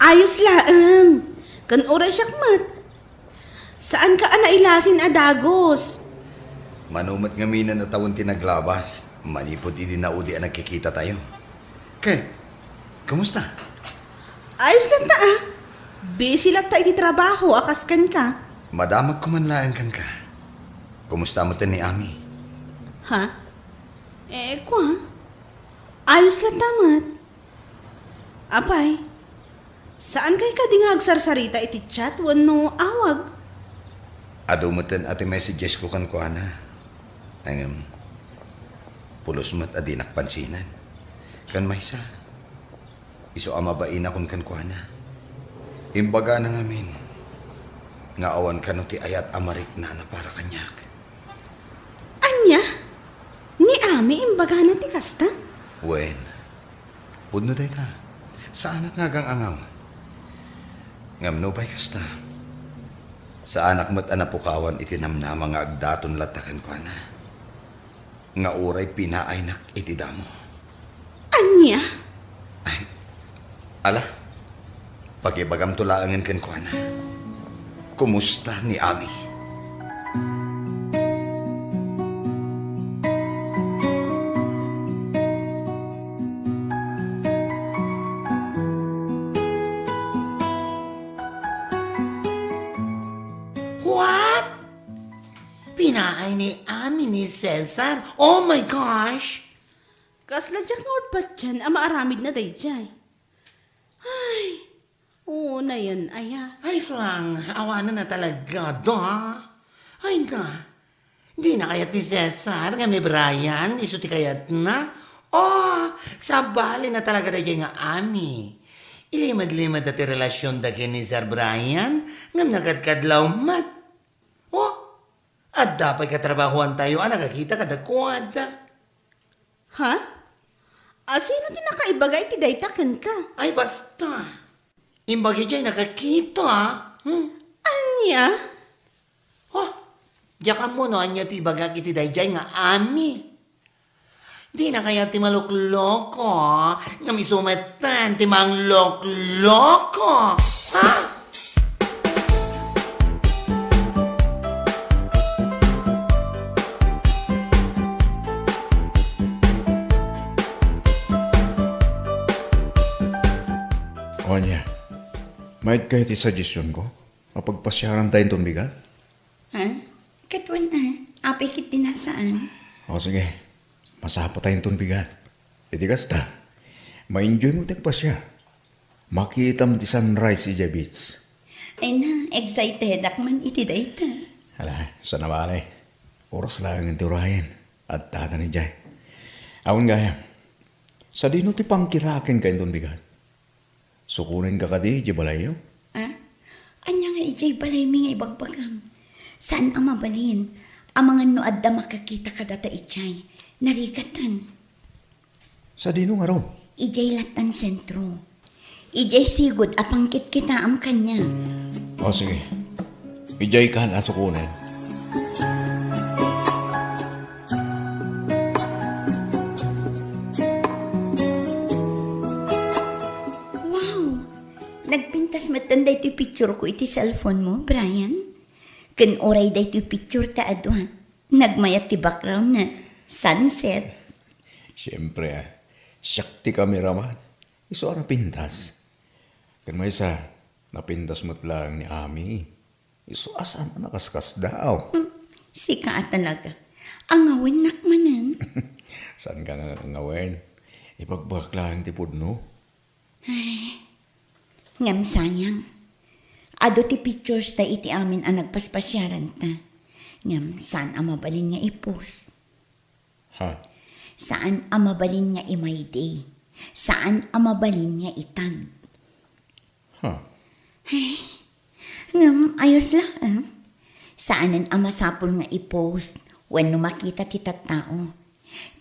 Ayos laang. Kan oray siyakmat. Saan ka anailasin adagos? Manumat nga mina na tawon tinaglabas. Manipod idi na udi ang nagkikita tayo. Kay, kumusta? Ayos lang ta ah. Busy lang ta iti trabaho, akaskan ka. Madamag kumanlaan kan ka. Kumusta mo ni Ami? Ha? Kwa. Ayos lang tamat. Apay, saan kay ka ding agsarsarita iti chat wano awag? Adumutan ati messages ko kan ko ana. Ang pulos mat adinak pansinan. Kan maysa. Iso amabain akon kan ko ana. Imbaga na ngamin. Nga awan ka no ti ayat amarik na para kanyak. Anya? Ni Ami imbaga na ti kasta? Wen. Pudno day ta. Sa anak nga gang angaw. Ngamno bay kasta. Sa anak mat anapukawan itinamnama nga agdaton latakan ko na. Nga uray pinaaynak iti damo. Anya? Ay, ala, pagibagam tulaangan kan ko na. Kumusta ni Ami? What? Pinaay ni Ami ni Cesar? Oh my gosh! Kasla dyan nga pa dyan, ama aramid na day dyan. Ay, oo na yan, aya. Ay, Flang, awanan na talaga, da. Ay nga, di na kayat ni Cesar, nga may Brian, isuti kayat na. Oh, sabali na talaga tayo nga Ami. Ilimad-limad dati relasyon dati ni Sir Brian, ngam nagkadkadlaw mat. Oh, at dapat katrabahuan tayo, nakakita kadakwada. Ha? Sino din nakaibagay ti daytakan ka? Ay, basta. Imbagi dyan nakakita. Anya? Oh, diyakan mo no, anya ti bagak iti dayjay nga Ami. Di na kaya ti malukloko, nga misumetan ti manglokloko. Ha? O niya, may kayo ti suggestion ko? Mapagpasyaran tayo itong bigat? Ha? Katwan na. Apay kit dinasaan. O sige, masapa tayo itong bigat. Iti kasta, ma-enjoy mo tagpasya. Makita mo ti sunrise si Beach. Ay na, excited akman iti dayta. Hala, sa nabali. Oras lang ang turayan. At tata ni Jay. Awan gaya, sa dino ti pangkirakin kayo itong bigat. Sukunin ka di, Jibalayo? Ah? Anya nga ijay balay mi nga ibagbagam. Saan ang mabalin? Ang mga noad da makakita ka data ijay. Narikatan. Sa dino nga ron. Ijay latan sentro. Ijay sigod apangkit kita am kanya. O sige, ijay ka na sukunin. Wow! Nagpintas matanday ti picture ko iti cellphone mo, Brian. Kan oray day ti picture ta adwa. Nagmayat ti background na sunset. Siyempre, siyak ti kameraman. Iso ang pintas. Kan may isa, napintas mo't lang ni Ami. Iso asan na nakaskas daw. Sika talaga. Ang awin nakmanan. Saan ka nga ngawen? Ipagbaklaan ti pudno. Ngam sayang. Ado ti pictures ta iti amin ang nagpaspasyaran ta. Ngam saan ang mabalin nga ipos? Ha? Saan ang mabalin nga imay day? Saan ang mabalin nga itag? Ha? Ngam ayos lang. Saanan ang masapol nga ipost when makita ti tattao.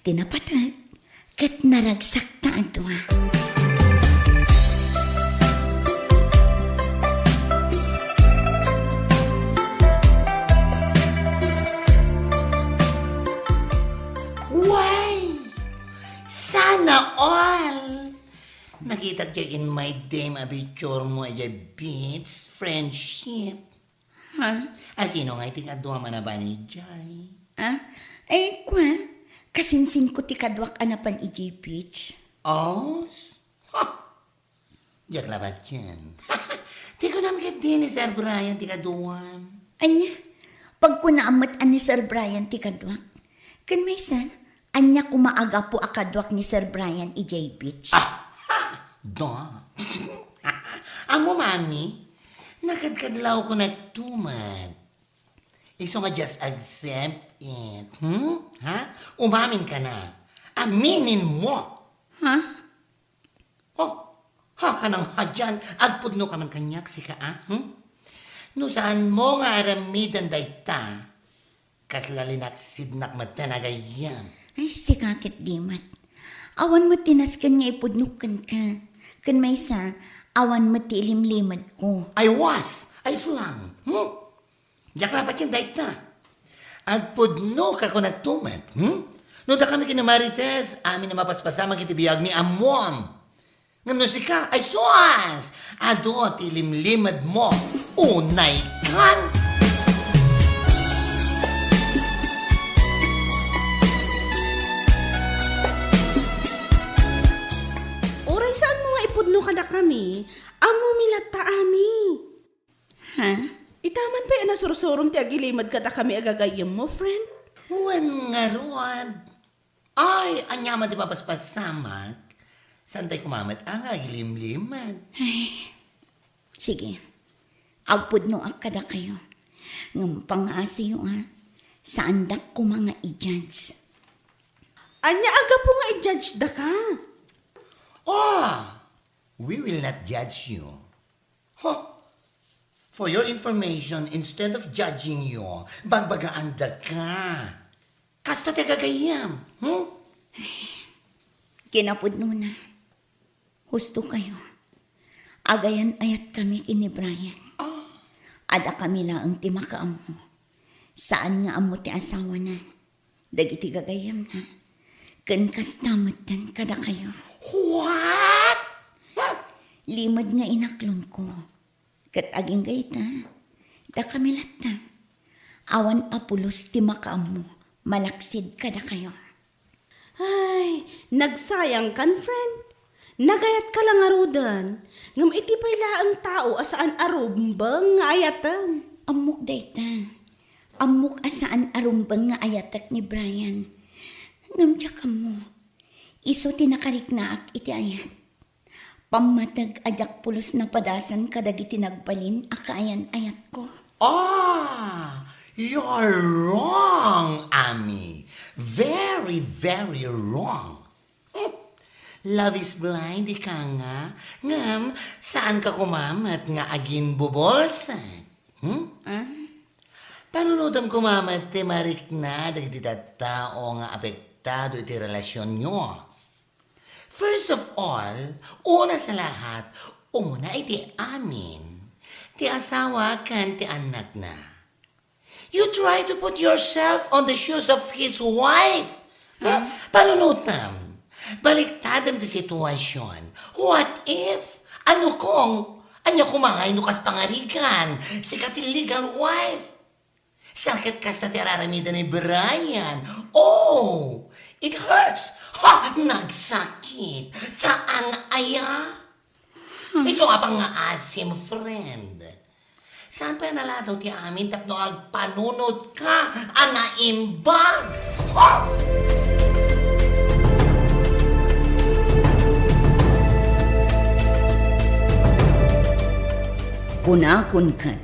Tinapatag kat naragsak ta ato. Why? Sana all! Nakita kaya in my dame a picture mo ay beach, friendship. Ha? Sino nga iti kadwa man na ba ni Jai? Ah? Ay, kwa? Kasinsin ko ti kadwak anapan iji peach. Os? Ha! Diyak labat yan. Di ko naman din ni Sir Brian ti kadwa. Anya, pag ko naamat ni Sir Brian ti kadwak, kan may sa, anya kumaaga po akadwak ni Sir Brian iji peach. Do. Amo, mami, nakadkadlaw ko nagtumad. Iso nga just accept it. Ha? Umamin ka na. Aminin mo. Ha? Oh, ha ka nang hadyan. Agpudno ka man kanyak, sika, No saan mo nga aramidan dayta. Kaslalinak sidnak matanagayam. Ay, si kakit dimat. Awan mo tinaskan nga ipudnukan ka. Kan may sa, awan mo ti ilimlimad ko. I slang. Diyak lapat yung dayta. Agpudno ka ko nagtumad. No da kami kinamarites, amin na mapaspasama kitibiyag mi amom. Ngam no sika, ay suas! Ado at ilimlimad mo, unay kan! Oray, saan mo nga ipudno ka na kami? Amo milata ami. Ha? Itaman pa na sursurom ti agilimad ka ta kami agagayam mo, friend. Wen nga ruwan. Ay, anyaman di papaspasamak. Saan tayo kumamat ang agilimliman? Sige. Agpudno ak kada kayo. Ngam pangasiyo saan dak ko mga i-judge. Anya aga po nga i-judge da ka. We will not judge you. For your information, instead of judging you, bagbagaan da ka. Kasta te gagayam. Kinapudno na. Husto kayo. Agayan ayat kami kini Brian. Ada kami laang ti makaam mo. Saan nga amo ti asawa na. Dagiti gagayam na. Kan kastamatan kada kayo. What? Limad nga inaklon ko. Kat aging gayta. Da kami lata. Awan apulos ti makaam mo. Malaksid kada kayo. Ay, nagsayang kan, friend. Nagayat ka lang arudan. Ngam iti pala ang tao asaan arumbang nga ayatan. Amok dayta. Amok asaan arumbang nga ayatak ni Brian. Ngamdya ka mo. Iso tinakarik na ak iti ayat. Pamatag ajak pulos na padasan kadagiti nagbalin akayan ayat ko. You're wrong, Ami. Very, very wrong. Love is blind, ika nga. Ngam, saan ka kumamat nga agin bubolsa? Panunodam kumamat ti marik na dagiti tao nga apektado iti relasyon nyo. First of all, una sa lahat, umuna iti amin. Ti asawa kan ti anak na. You try to put yourself on the shoes of his wife. Panunutam. Baliktadam ti sitwasyon. What if? Ano kung? Anya kumangay nukas pangarigan? Sikat illegal wife. Sakit kas na ti araramida ni Brian. Oh! It hurts. Nagsakit. Saan aya? Iso nga pang nga asim, friend. Saan pa nalataw ti amin tapno agpanunod ka? Anaimbag! Kunakun kat,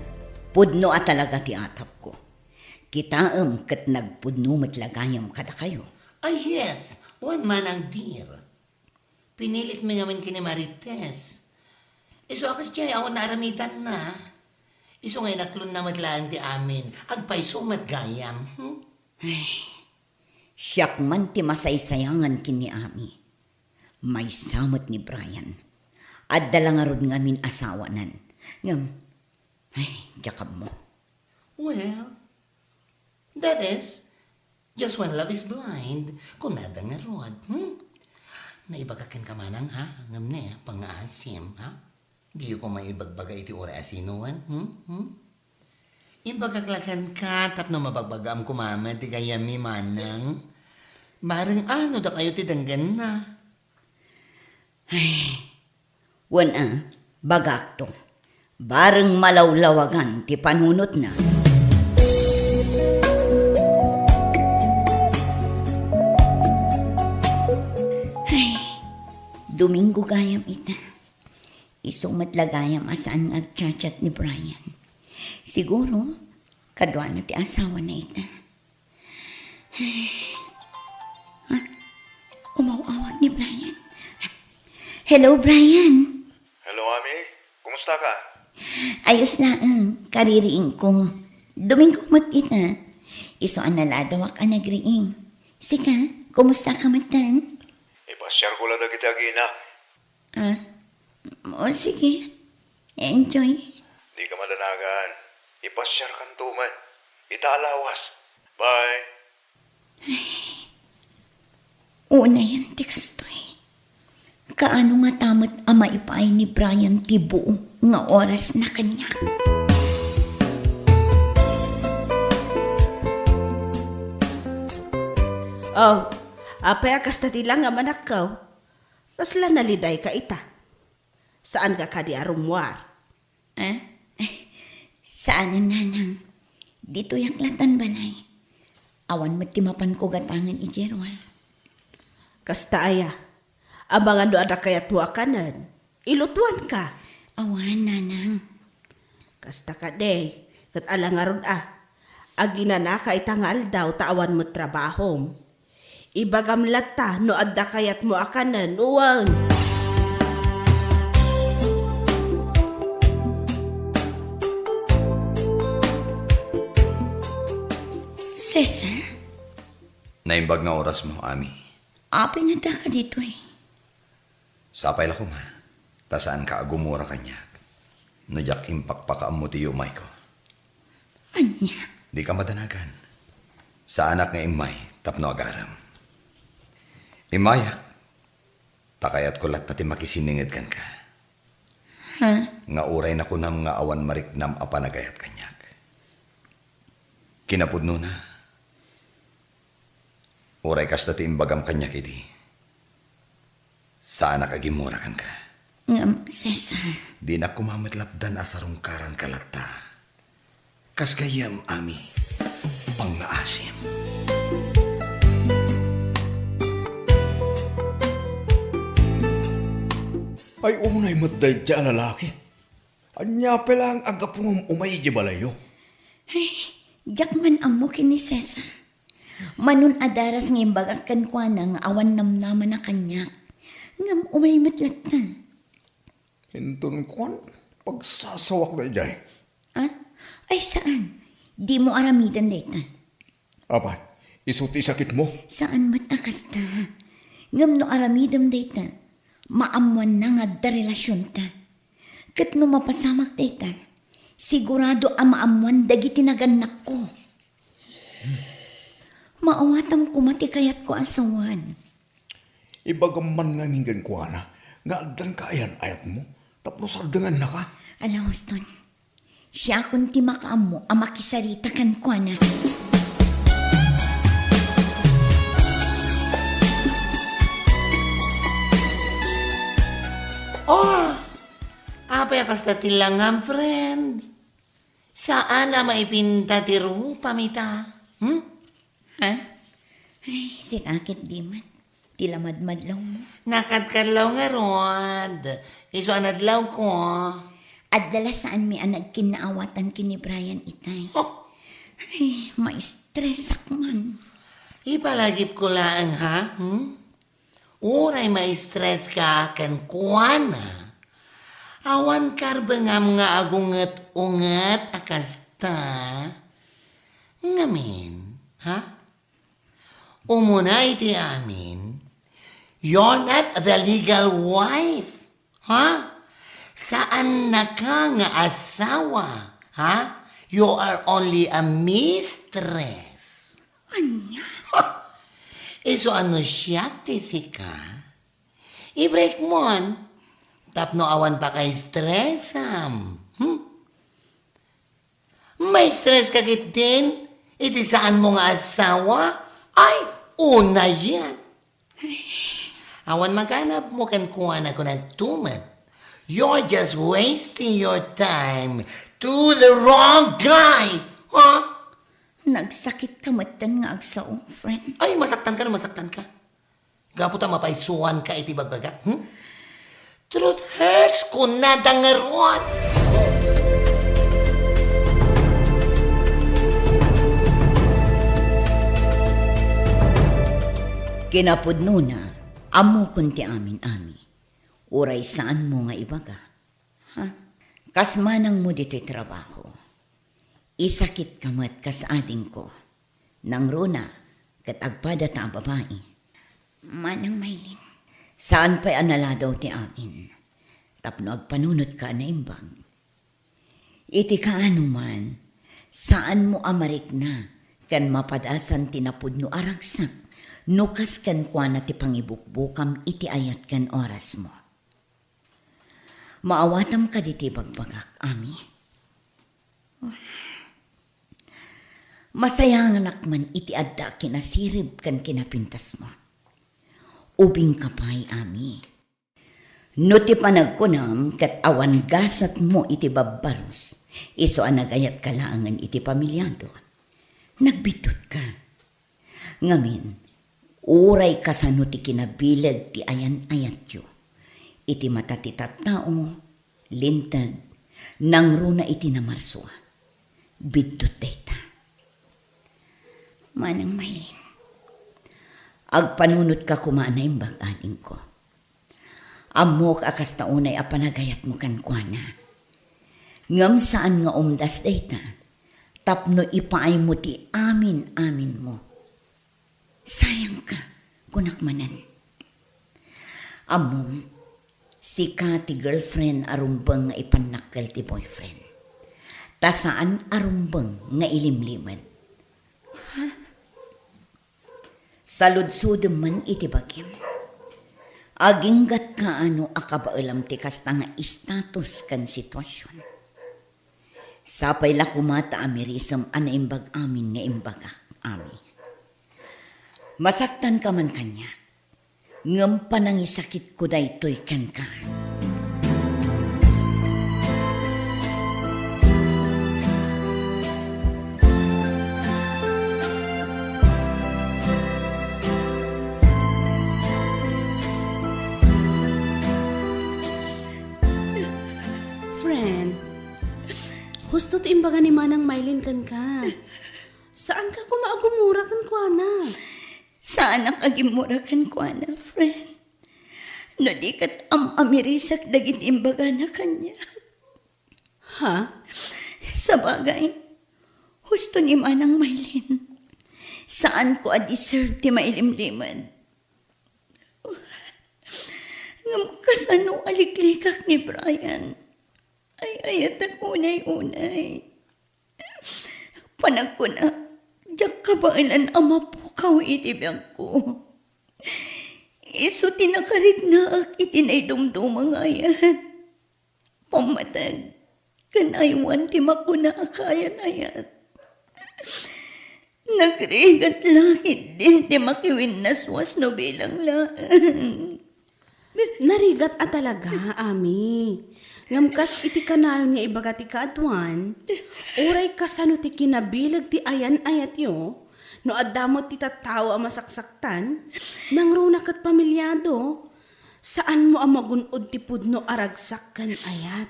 pudno at talaga ti atap ko. Kitaam kat nagpudno matlagayam kada kayo. Ay yes, one man ang dear. Pinilit mo naman kini Marites. Iso akas siya ako naaramitan na. Iso ngay naklon na matlaan ti amin. Agpay sumat gayam. Siyak man ti masaysayangan kini Ami. May samot ni Brian. At dalangarod ngamin asawa nan. Ngam, jakab mo. Well, that is, just when love is blind, kung nadang nga rod. Naibagakin ka manang ha? Ngam ne, pang-aasim ha? Di ko maibagbagay iti ora asinuan. Ibagaglakan ka, tapno mabagbagam kumama, ti kayami manang. Barang ano da kayo ti danggan na. Wana, bagak to. Bareng malawlawagan ti panunot na. Domingo gayam ita. Isong matlagayam asaan agchat-chat ni Brian. Siguro, kadwa na ti asawa na ita. Umawawag ni Brian. Hello, Brian. Hello, Ami. Kumusta ka? Ayos na kaririing ko. Domingo mat ita. Iso analadawak ang nagriing. Sika, kumusta ka matan? Ipasyar ko lang na kita ginak. O sige, enjoy. Di ka madanagan. Ipasyar kan tuman. Italawas. Bye. Una yan, tikastoy. Kaano nga tamat ama ipaay ni Brian tibuo nga oras na kanya. Oh, apay akas na tilang nga manakaw. Kasla naliday ka ita. Saan ka di arumwar? Saan ang nanang? Dito yaklatan balay. Awan matimapan ko gatangan i Jerwal. Kasta aya. Abangan do ada kayat kanan. Ilutuan ka. Awan, nanang. Kasta ka day. Kat alangaron Agina na ka itangal daw tawan mo trabahom. Ibagamlat ta no adda kayat mo akanan. Uwang. Cesar, Naimbag nga oras mo, Ami. api nga da ka dito eh. Sapay la ko ma. Tasaan ka agumura kanya. Nadyak impakpakaam mo ti umay ko. Anya? Di ka madanagan. Sa anak nga imay, tapno agaram. Imayak, takayat ko lat pati makisiningid kan ka. Nga uray na kunam nga awan mariknam apanagayat kanyak. Kinapudno na. Uray kas dati imbagam kanyak idi. Sa anak agimura kan ka. Cesar. Di na kumamatlapdan asarungkaran kalata. Kas kayam, Ami, pang-aasim. Ay unay matday dyan lalaki. Anya pelang agapong umay di balayo. Jakman amo kini Cesar. Manun adaras ng imbagakan kwa ng awan namnaman na kanyak. Ngam umay matlat na. Hintun kwan, pagsasawak na dyan. Ay saan? Di mo aramidan deta. Apan, isuti sakit mo. Saan matakas ta? Ngam no aramidam deta. Maamuan na nga da relasyon ta. Kat no mapasamak deta. Sigurado ang maamuan dagi tinaganak ko. Maawatam ko matikayat ko asawan. Ibagaman nga minggan kwa na, nga adan kaayan ayat mo, tapos sardangan na ka. Alahos ton, siya kung ti makaam mo, ang makisarita kan kwa na. Oh, apay akas dati lang ang friend. Saan na maipinta ti rupa mita? Ha? Ay, si kakit di man. Tilamadmadlaw mo. Nakatkarlaw nga rod. Iso anadlaw ko. At dala saan mi ang nagkinaawatan kini Brian itay. Oh, Ay, ma-stress ako man. ipalagip ko lang ha? Uray ma-stress ka kan kuana. Awan karbangam nga agunget-unget akasta. Ngamin, ha? Umuna iti amin, you're not the legal wife. Ha? Saan na ka nga asawa? Ha? You are only a mistress. Anya? Iso ano siya, tisi ka? I-break mo, tapno awan pa kay stressam. May stress ka kit din? Iti saan mo nga asawa? Ay, una yan. Awan maghanap mo kan kuha na ko nagtumat. You're just wasting your time to the wrong guy. Huh? Nagsakit ka matan nga agsaw, friend. Ay, masaktan ka. Gapot ang mapaisuan ka iti bagbaga. Truth hurts kung nadangaron. Kinapudno na, amo kunti amin-ami. Uray saan mo nga ibaga? Ha? Kasmanang mo dito'y trabaho. Isakit kamat kas ading ko. Nang runa, kat agpada ta ang babae. Manang Maylin, saan pa'y anala daw ti amin? Tapno agpanunot ka na imbang. Iti kaano man, saan mo amarik na, kan mapadasan tinapudno aragsak, nukas kan kwa na ti pangibukbukam iti ayat kan oras mo. Maawatam ka diti bagbagak, ami. Masayang anak man iti adda kinasirib kan kinapintas mo. Ubing kapay, ami. No ti panagkunam kat awan gasat mo iti babbaros, iso anagayat kalaangan iti pamilyado. Nagbitot ka. Ngamin, uray kasano ti kinabilag ti ayan-ayat yu. Iti mata ti tattao, lintag, nang runa iti namarswa. Bitot data. Manang Maylin, agpanunot ka kumana imbag aning ko. Amok akas taunay apanagayat mo kan kuana. Ngam saan nga umdas data, tapno ipaay mo ti amin mo. Sayang ka, kunakmanan. Among, si ka ti girlfriend arumbang nga ipanakal ti boyfriend. Ta saan arumbang nga ilimliman. Ha? Saludsudem man iti bagim. Aginggat ka ano akabailam ti kasta nga status kan sitwasyon. Sapay la kumata amirisam ana imbag amin nga imbagak ami. Masaktan ka man kanya. Ngam panangisakit ko daytoy kan ka. Friend, husto ti imbaga ni Manang Maylin kan ka. Saan ka kumaagumura kan kwa na? Saan ang agimurakan ko na, friend? No di kat amirisak dagit imbaga na kanya. Ha? Sa bagay, husto ni Manang Maylin. Saan ko a-deserve ti mailimliman? Ngam kasano aliklikak ni Brian. Ay ayat ang unay-unay. Panag ko na, diyak kabailan ama po kaw itibiyang ko. Iso tinakarik na ak itinay dumdumang ayat. Pamatag, kanaywan ti makuna akayan ayat. Nagrigat langit din ti makiwin naswas no bilang laan. Narigat a talaga, ami. Ngamkas iti kanayon niya ibaga ti kaadwan, uray kasano ti kinabilag ti ayan-ayat yo, no adamot ti tattao ang masaksaktan, nang runa kat pamilyado, saan mo ang magunod ti pudno aragsak kan ayat.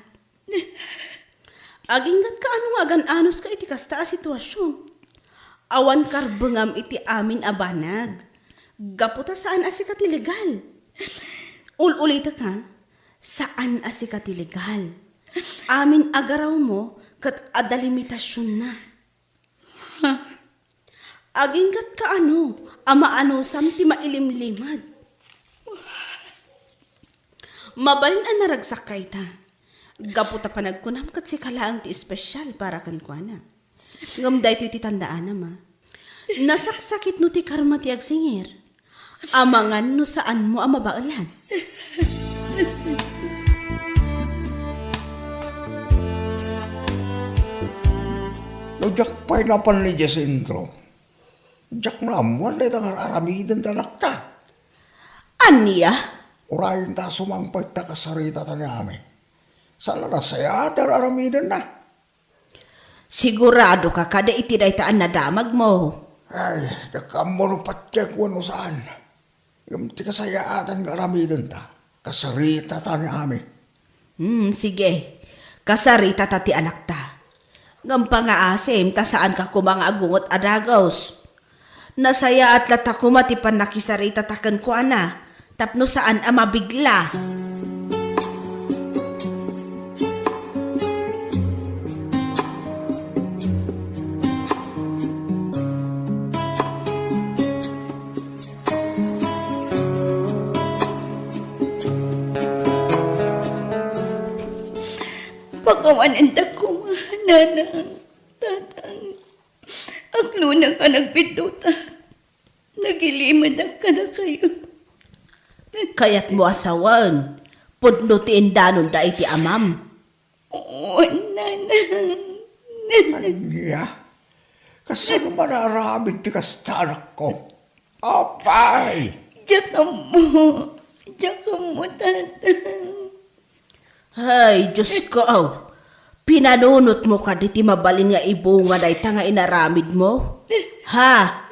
Aginggat ka ano nga anos ka iti kasta a sitwasyon. Awan karbengam iti amin abanag. Gaputa saan asikat ilegal. Ululita ka, saan asikat ilegal. Amin agaraw mo kat adalimitasyon na. Aginggat ka ano, ama ano sam ti mailimlimad. Mabalin ang naragsak kay ta. Gaputa pa nagkunam kat si kalaang ti espesyal para kan kuana. Ngam da ito iti tandaan nama. Nasaksakit no ti karma ti agsingir. Amangan no saan mo ang mabaalan. No, jak pa'y napan ni Jacinto. Jak naman, dahil tangar aramidan tanak ta. Aniya? Urayin ta sumangpag ta kasarita ta namin. Sala na saya, tar aramidan na. Sigurado ka kada itidaytaan na damag mo. Ay, nakamuro patyek wano saan. Yung ti kasayaatan nga aramidan ta. Kasarita ta namin. Sige. Kasarita ta ti anak ta. Ngam pangaasim ta saan ka kumang agungot adagos. Nasaya at lata kumatipan nakisarita takan ko ana. Tapno saan amabigla. Pakawanan da ko, nanang, tatang. Aklo na ka nagbiduta. Nagilimad ang ka na kayo. Kaya't mo asawan. Pudno ti indanon da iti amam. Oo, nanang. Aniya, kasano manaramid ti kastanak ko? Apay! Diyan ka mo, tatang. Ay, Diyos ko, pinanunot mo ka di ti mabalin nga ibunga da ita nga inaramid mo? Ha?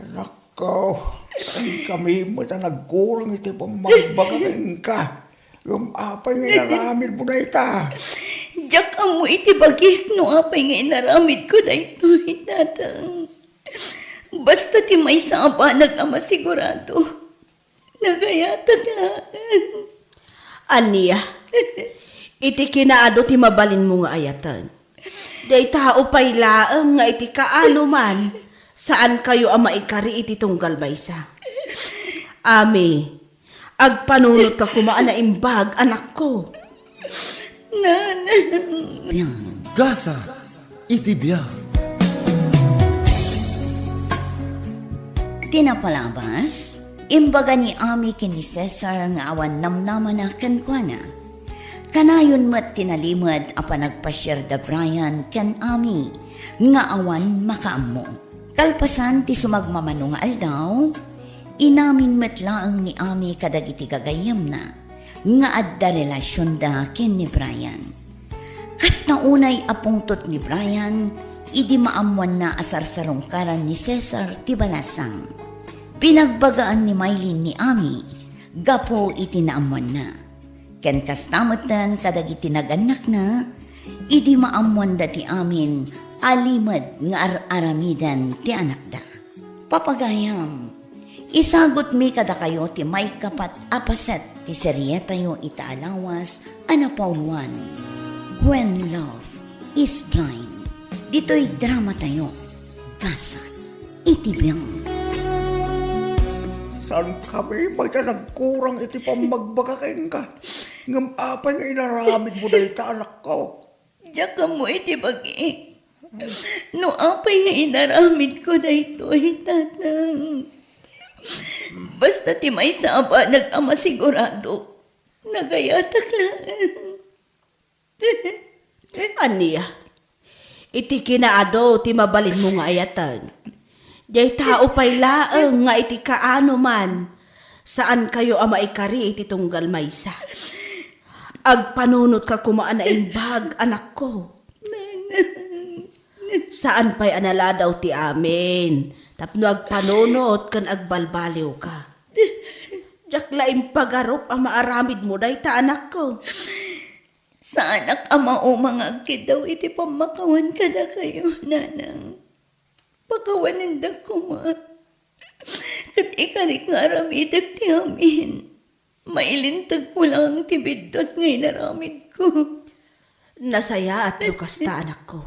Anak ko, saan kami mo na nagkurang iti pamagbagaling ka? Yung apay nga inaramid mo na ita. Diyan ka mo iti bagik no apay nga inaramid ko dahito, tatang. Basta ti may saba nag-ama sigurado. Nagayatag lang. Aniya, iti kinaado ti mabalin mo nga ayatan. Day tao pa'y laang nga iti kaano man, saan kayo ang maikari iti tunggal baysa. Ami, agpanunot ka kumaan na imbag, anak ko. Nanang. Gasa, itibiyag. Tinapalabas, imbaga ni Ami kin ni Cesar nga awan namnaman na kankwana. Kanayon mat tinalimad a panagpasyar da Brian ken Ami nga awan makaammo. Kalpasan ti sumagmamano nga aldaw, inamin mat laang ni Ami kadagiti gagayam na nga adda relasyon da ken ni Brian. Kas naunay apungtot ni Brian, idi maamuan na asarsarungkaran ni Cesar ti balasang. Pinagbagaan ni Maylin ni Ami, gapo itinaamuan na. Ken kastamatan kadagiti naganak na, idi maamuan da ti amin, alimad nga aramidan ti anak da. Papagayam, isagot mi kada kayo ti may kapat apaset ti serye tayo itaalawas, anapauluan. When Love is Blind. Dito'y drama tayo. Gasa, itibiyang. Saan kami ba ita nagkurang iti pamagbagaling ka? Ngam apay nga inaramid mo na ita, anak ko. Diyan ka mo iti bagi. No apay nga inaramid ko na ito, tatang. Basta ti may saba nag-ama sigurado. Nagayatag lang. Aniya, iti kinaado ti mabalin mo nga ayatan. Day tao pa'y laang nga iti kaano man, saan kayo ang maikari iti tunggal maysa. Agpanunot ka kumaan na imbag, anak ko. Saan pa'y analadaw ti amin, tapno agpanunot kan agbalbaliw ka. Diyak laing pagarop ang maaramid mo day ta anak ko. Sa anak ama o mga agkid daw iti pamakawan ka na kayo, nanang. Pakawanin da ko ma. Kat ikarik nga aramidag ti amin. Mailintag ko lang ti bidot ngay naramid ko. Nasaya at lukas ta anak ko.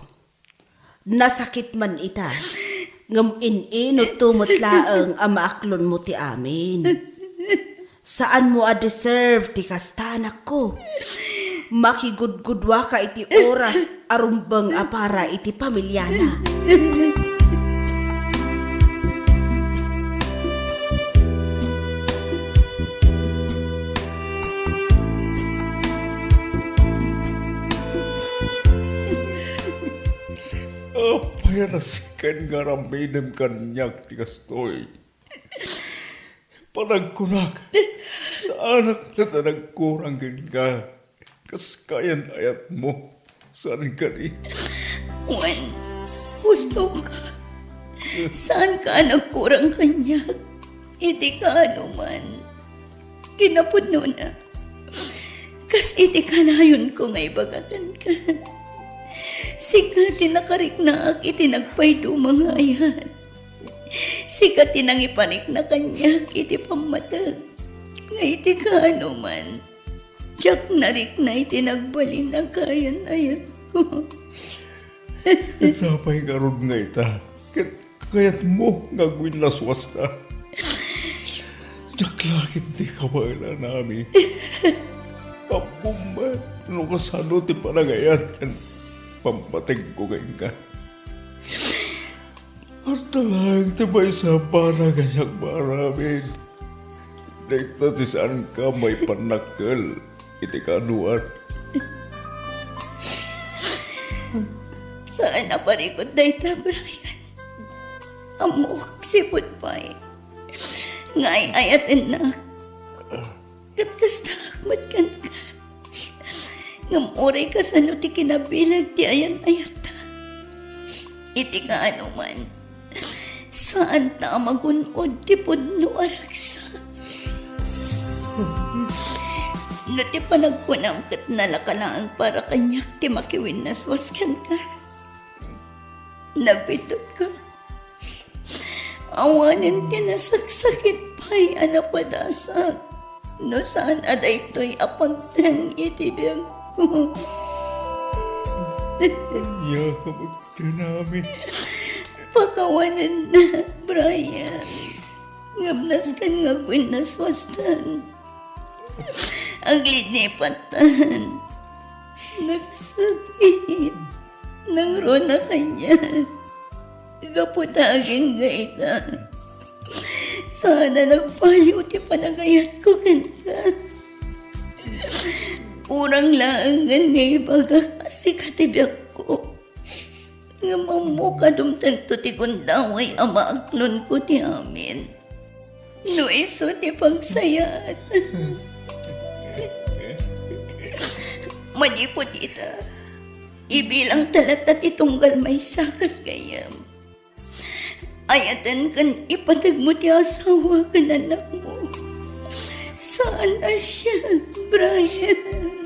Nasakit man ita. Ngam in-inot tumutlaang ang maaklon mo ti amin. Saan mo a-deserve ti kasta anak ko? Makigudgudwa ka iti oras arumbang apara iti pamilyana. Apay nasikan nga ramidem kanyak ti kastoy. Panagkunak, sa anak na tanagkurang ka, kas kayan ayat mo, saan ka ni? Juan, gusto ka. Saan ka nagkurang kanyak? Iti ka ano man. Kinapuno na. Kas iti kalayon ko ngay bagakan ka. Sika tinakarik na ak iti nagpaydo mga ayan. Sika tinangipanik na kanyak iti pamatag. Ngay iti ka ano man. Diyak narik na iti nagbalin na kayan ayat ko. Sapay karon nga ita, kayat mo nga gwinlaswas na. Diyak lakit di kabaila namin. Kapumba, no kasano ti panagayat kan pampatig ko kayo ka. At talang tibay sa para ganyak maraming. Nekta ti saan ka may panakal, iti kanuan. Saan na parikot na ita, Brian? Amok, sipot pa'y. Ngay ayatin na. Katkastakmat kan ka. Ngamuray ka sa ti kinabilag ti ayan ayata. Iti ka ano man. Saan ta magunod ti pudno araksak. No ti panagpunam kat nalakalaang para kanyak ti makiwin naswaskan ka. Nabitot ka. Awanin ti nasaksakit pa'y anapadasak. No saan aday to'y apagtang itibiyag ko. Yakabot ka namin. Pakawanan na, Brian. Ngamnas ka nga gwinaswastan. Ang linipatan. Nagsakit. Nangrona kanya. Kaputaging gaita. Sana nagpaliw ti panagayat ko kanta. Urang laangan ni bagakasi katibyak ko. Nga mamuka dumtang to ti kundaway ama aklon ko ti amin. No iso ti pagsayat. Manipot ita. Ibilang talatat itunggal may sakas gayam. Ayatan kan ipatag mo ti asawa kan anak mo. Saan na siya, Brian?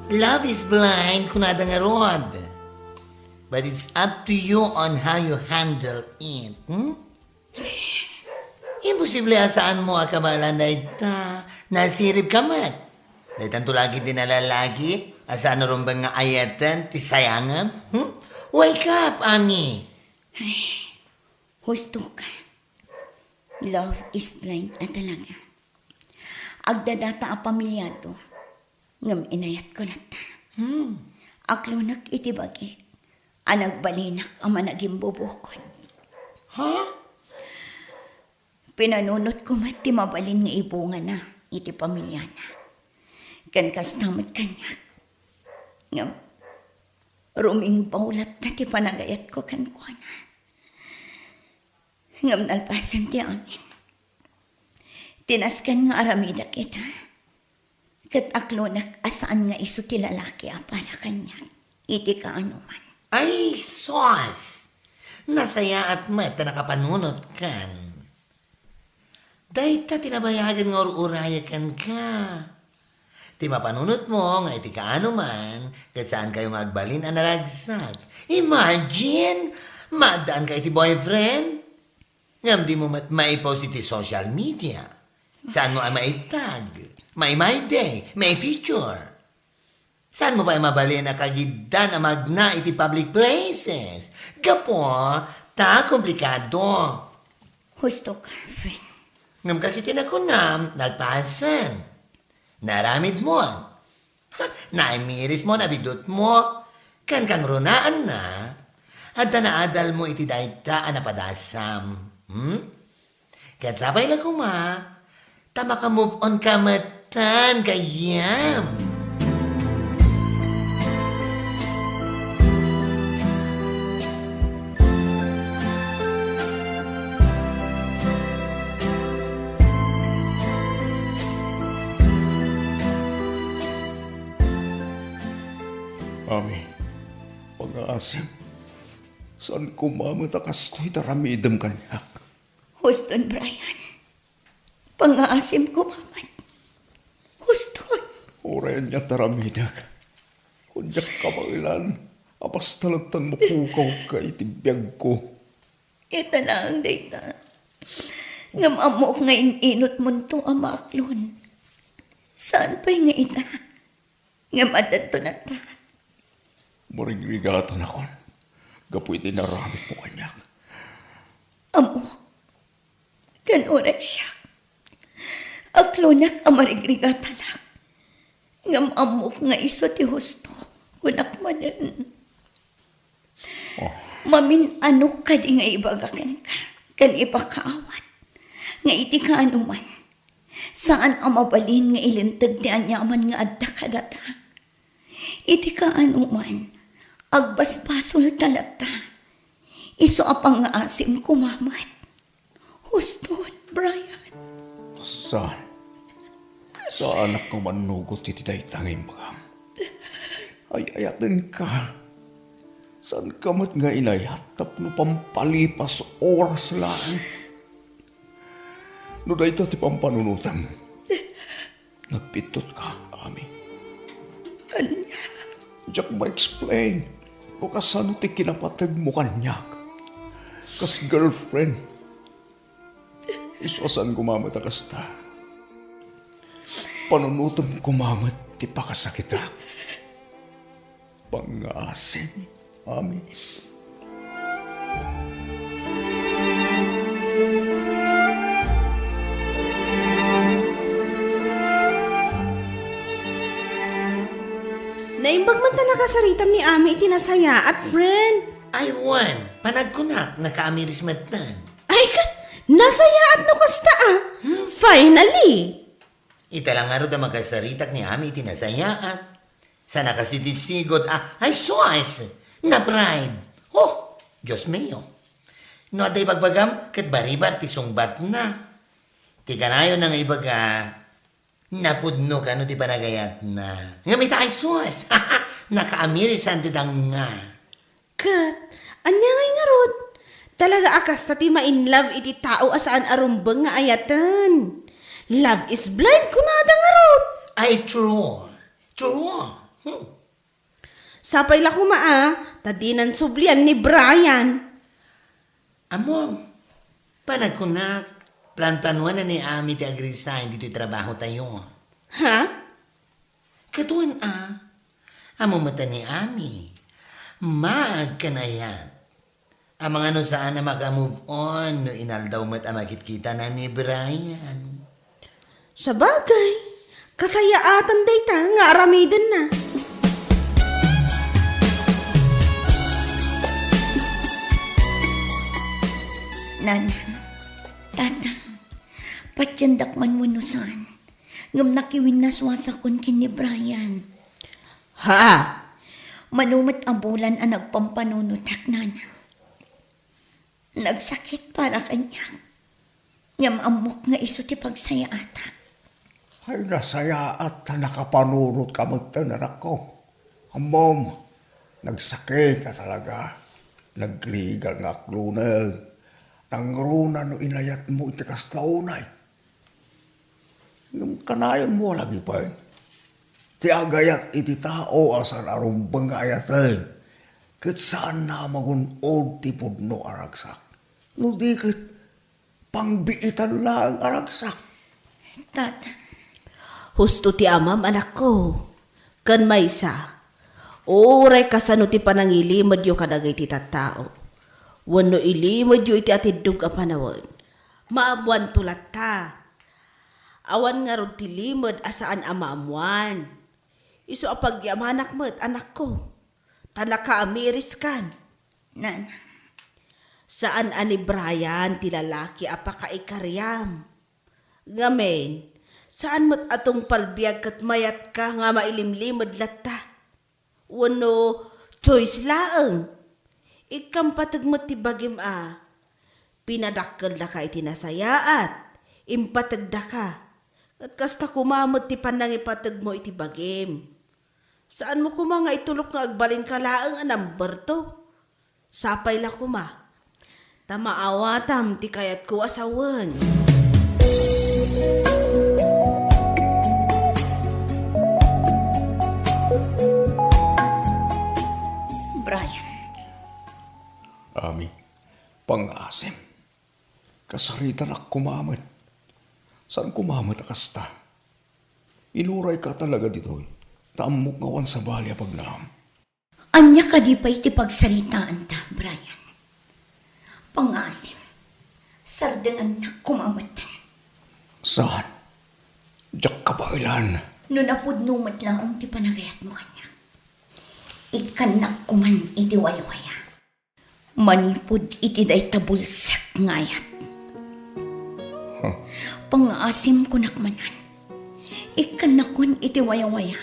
Love is blind, kunada nga rod. But it's up to you on how you handle it. Imposible asaan mo akabalan na ita. Nasirip ka mat. Dahil tanto lagi din nalalagi. Asaan na rumbang nga ayatan, ti sayangam. Wake up, Ami. Husto ka. Love is blind at talaga. Agdadata ang pamilyado. Ngam inayat ko na ta. Aklunak iti bagit. Anagbalinak ang managing bubukod. Ha? Pinanunot ko mat ti mabalin nga ibunga na. iti pamilya na. Kan kastamad kanyak. Ngam, ruming baulat na ti panagayat ko kan kwa na. Ngam nalpasan ti amin. Tinaskan nga aramida kita. Kat aklonak asaan nga iso ti lalaki para kanyak. Iti kaanuman. Ay, sos! Nasaya at mat na nakapanunot kan. Dahil ta tinabayagan nga ururayakan ka. Ti mapanunot mo nga iti kaano man, kat saan kayo nga agbalin ang naragsak. Imagine, madaan ka iti boyfriend. Ngam di mo maipost iti social media. Saan mo ay maitag, may day, may feature. Saan mo pa ay mabali na kagidan na magna iti public places? Gapo, ta komplikado. Husto ka, friend. Ngam kasi tinakunam, nagpasan. Naramid mo. Naimiris mo, nabidot mo. Kan kang runaan na, at naadal mo iti dayta anapadasam. Kaya sabay lang kuma, tama ka move on ka matan, kayam. Ami, pag-aasim, saan kumamata kastoy taramidam kanyak? Huston, Brian. Pangaasim ko, mamat. Huston. Oren niya taramidag. Kunyak kamailan, apas talagtan mapukaw ka itibiyag ko. Ita lang, data. Ngam amok nga inot mo to amaklon. Saan pa'y nga ita? Ngam adat to na ta. Marigrigatan ako. Gapoy dinaramit mo kanyak. Amok. Kanunan siya. Aklonak amarigrigatanak. Ngam amok nga iso ti husto. Kunak manan. Mamin ano ka di nga ibagakan ka. Kan ipakaawat. Nga iti ka anuman. Saan ang mabalin nga ilintag ni anyaman nga adda kadata. Iti ka anuman. Agbaspasol talata. Iso apang nga asim kumamat. Huston, Brian. Saan? Sa anak ko manugot iti daytangin bagam. Ay ayatin ka. Saan ka mat nga inayatap no pampalipas oras lang? No dayta ti pampanunutan. Nagpitot ka, Ami. Kanya. Diyak ma-explain. O kasano ti kinapatag mo kanyak. Kas girlfriend. Isuasan kumamat akasta. Panunutam kumamat ti pakasakita. Pangasim, Ami. Naimbag man ta nakasaritam ni Ami itinasaya at friend. Ay, Juan, panagkunak, nakaamiris matan. Ay kat, nasaya at nukasta Finally! Ita lang nga ro da magkasaritak ni Ami tinasayaat. Sa nakasitisigot, ay soas, na pride. Oh, Diyos mio. No, aday bagbagam, kat baribar tisungbat na. Tika na yun ang ibaga, napudno ka no di panagayat na. Ngamita ay soas, nakaamirisan tidang nga. Kat, anya ngay nga rod. Talaga akas tati ma-in love iti tao asaan arumbang nga ayatan. Love is blind kunada nga rod. Ay, true. True. Sapay la kumaa, tadinan sublian ni Brian. Amor, panagkunak, plan-planuan na ni Ami ti agresign dito trabaho tayo. Ha? Katuan amo mata ni Ami, magkanayat. Ang mga no saan na maka-move on, no inaldaw mat makit-kita na ni Brian. Sa bagay, kasayaatan dayta nga aramidan na. Nana, tata, patyandak man munusan. Ngam nakiwin na swasa kon kin ni Brian. Ha? Manumat ang bulan ang nagpampanunutak na na. Nagsakit para kanya. Ngam amok nga iso ti pagsaya atak. Ay nasaya at nakapanunot ka magtananak ko. Amom, nagsakit ka talaga. Nagrigal nga klunag. Nangruna no inayat mo iti kastaunay. Nung kanayon mo lagi pa yun. Ti agayat iti tao asan arumbang ayatan. Kat saan na magunod ti pudno aragsak. No di kat pangbiitan lang aragsak. Tata, Husto ti amam, anak ko. Kan maysa. Oray kasano ti panangilimad yu kadagay ti tattao. Wano ilimad yu iti atidug a panawon. Maamuan tulat ta. Awan nga ron ti limad asaan a maamuan. Iso apagyamanak mo't, anak ko. Tanaka amiris kan. Nana, Saan ani Brian ti lalaki apakaikaryam. Ngamen, saan mo't atong palbiag kat mayat ka nga mailimlimad latta? Wano, choice laeng. Ikam patagmat ti bagim a. Pinadakkel da ka iti nasayaat. Impatagda ka. At kasta kumamot ti panangipatag mo iti bagim. Saan mo kuma nga itulok nga agbalin ka laeng a number 2? Sapay la kuma. Tamaawatam ti kayat ko asawan. Brian, Ami, pangasim. Kasaritan ak kumamit. Saan kumamit akasta? Inuray ka talaga dito. Taamok ngawan sa balya pagnaam. anya ka di pa iti pagsaritaan ta, Brian. Pangasim, sardangan na kumamatan. Saan? Diyak ka ba ilan? No napudnumat lang ang ti panagayat mo kanya. Ikanak kuman iti waywaya. Manipod iti day tabulsak ngayat. Pangasim ko nakmanan. Ikanakon iti waywaya.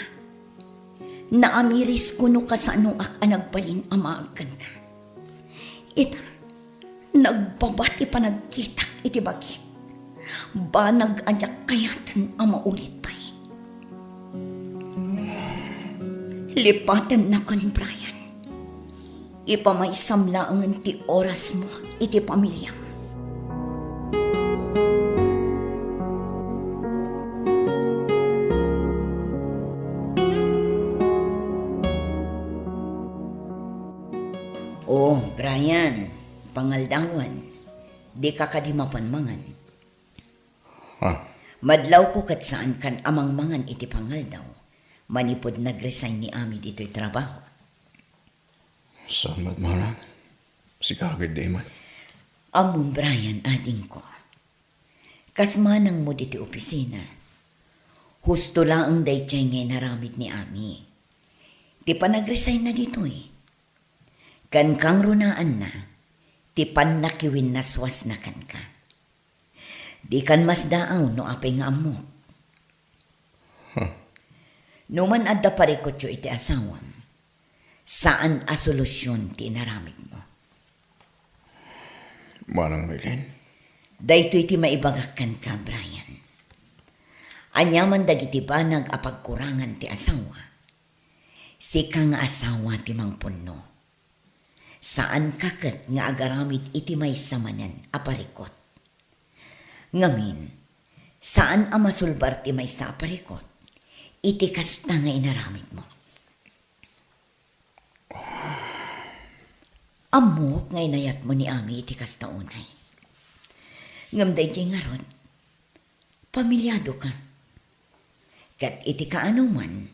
Naamiris ko no kasano ak anagbalin amaagkan ka. Ita, nagbabati pa nagkitak iti bagit. Banag anyak kayatan ang maulit pa'y. Lipatan na kan Brian. Ipamaysam lang ti oras mo iti pamilya mo. Oh, Brian, pangaldangon. Di ka kadimapan mangan. Ha? Madlaw ko kat saan kan amang mangan iti pangaldaw. Manipod nag-resign ni Ami dito'y trabaho. Saan matmanang? Si kagad di mat. Among Brian, ading ko. Kasmanang mo diti opisina. Husto lang ang daychay ngay naramid ni Ami. Ti pa nag-resign na dito'y. Kan kang runaan na, ti pan nakiwin naswas na kan ka. Di kan mas daaw no apay nga amok. Numan adda parikot yu iti asawam, saan a solusyon ti inaramid mo? Manang Maylin? Dayto iti maibagakan ka, Brian. Anyaman dagiti banag a pagkurangan ti asawa. Sika nga asawa ti mangpunno. Saan kakat nga agaramid iti may samanan a parikot. Ngamin, saan a masulbar ti may sa parikot? Iti kasta nga inaramid mo. Amok nga inayat mo ni Ami iti kasta unay. Ngamday di nga ron, pamilyado ka. Kat iti kaano man,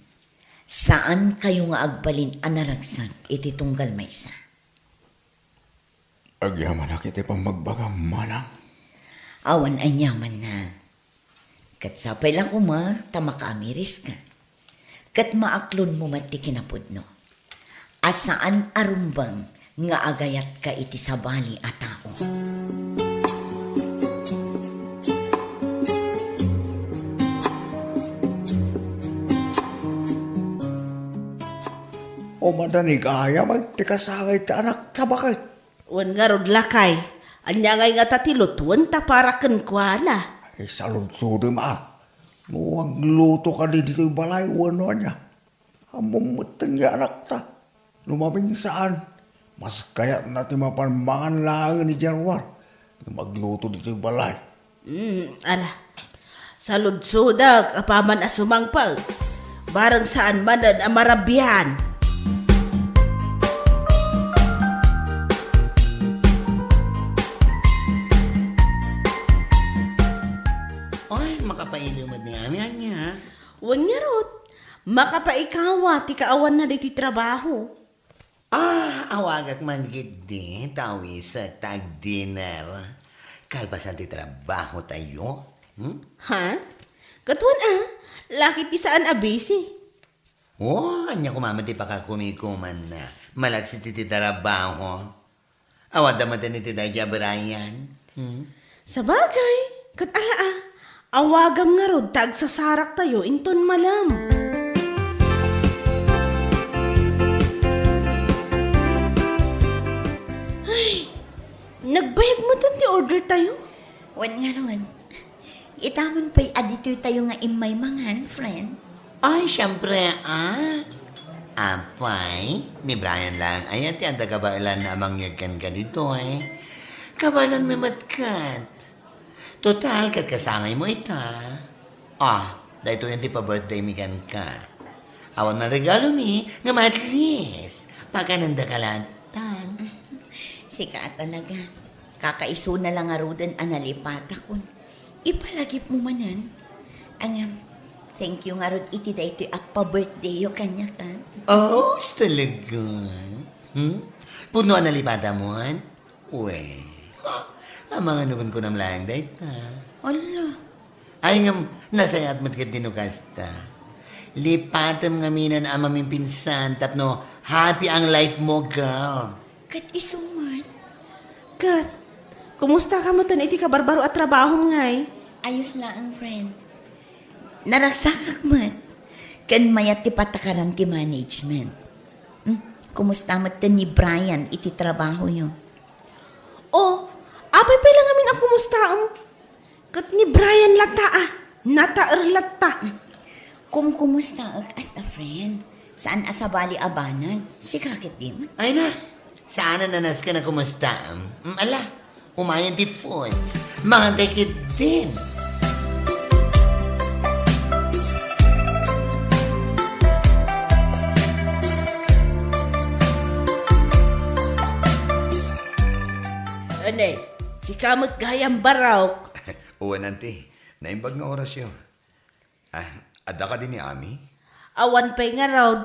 saan kayo nga agbalin anaragsak iti tunggal maysa? Agyaman na kita pang magbaga, manang. Awan ay nyaman na. Kat sapay lang kuma, tamakamiris ka. Kat maaklon mo mati kinapudno. Asaan arumbang nga agayat ka iti sabali a tao. madanig aya magtikasangay ta anak ta bakit? Wan nga rod lakay. Anya ngay nga tatilutuan ta para kenkwana. Ay salud-sudo ma. Muwag luto ka di dito yung balay, wano niya. Amumutang niya anak ta. Lumabing saan? Mas kaya natin mapanmangan lang ni Jarwar. Magluto dito yung balay. Ala. Salud-sudak, apaman asumang pa. Barang saan manan ang marabihan. Ay, makapailiw mo ni Ami, anya. Wan nga rod. Makapaikawa, ti kaawan na dito trabaho. Awagak man gidi, tawi sa tag-dinner. Kalbasan ti trabaho tayo. Ha? Katuan lakit ti saan abisi. Anya kumama ti pakakumikuman na. Malagsi ti trabaho. Awad naman ti Daya Brian. Sa bagay, awagam nga rod tag sasarak tayo inton malam. Ay, nagbayag mo tan ti order tayo? Wan nga ron. Itaman pa'y adito tayo nga imay mangan, friend. Ay, syempre, Apay, ni Brian lang. Ay, ati anda kabailan na amangyagkan ka dito, Kabalan may matkat. Total, kasangay mo ita. Dahil ito yung di pa birthday mi kan ka. Awan na regalo mi, nga at least, pagkananda kalatan. Sika talaga. Kakaiso na lang nga rodan analipata kun. Ipalagip mo manan. Thank you nga rod iti da ito appa-birthday yo kanya ka. Oh, talaga? Puno na lipada mo, Uwe. Ang mga nugon ko nam lang dahil ta. Ala. Ay nga, nasayat mo't kat dinukasta. Lipatam nga minan ang maming pinsan, tapno, happy ang life mo, girl. Kat isumat. Kat, kumusta ka mo tan iti kabarbaro at trabaho ngay? Ayos lang ang friend. Naragsakak mat. Kan mayat ti patakaran ti management. Kumusta mat ni Brian iti trabaho yo? Apay pa lang amin ang kumusta kat ni Brian lata nataer lata. Kumusta as a friend? Saan asabali abanag? Si kakit din. Ay na, saan nanas ka na kumusta? Ala, umayan dit foods. Mga dekid din. Anay, si kamot gayang baraw. Uwan, auntie. Naimbag nga oras yun. Ada ka din ni Ami? Awan pa'y nga raw.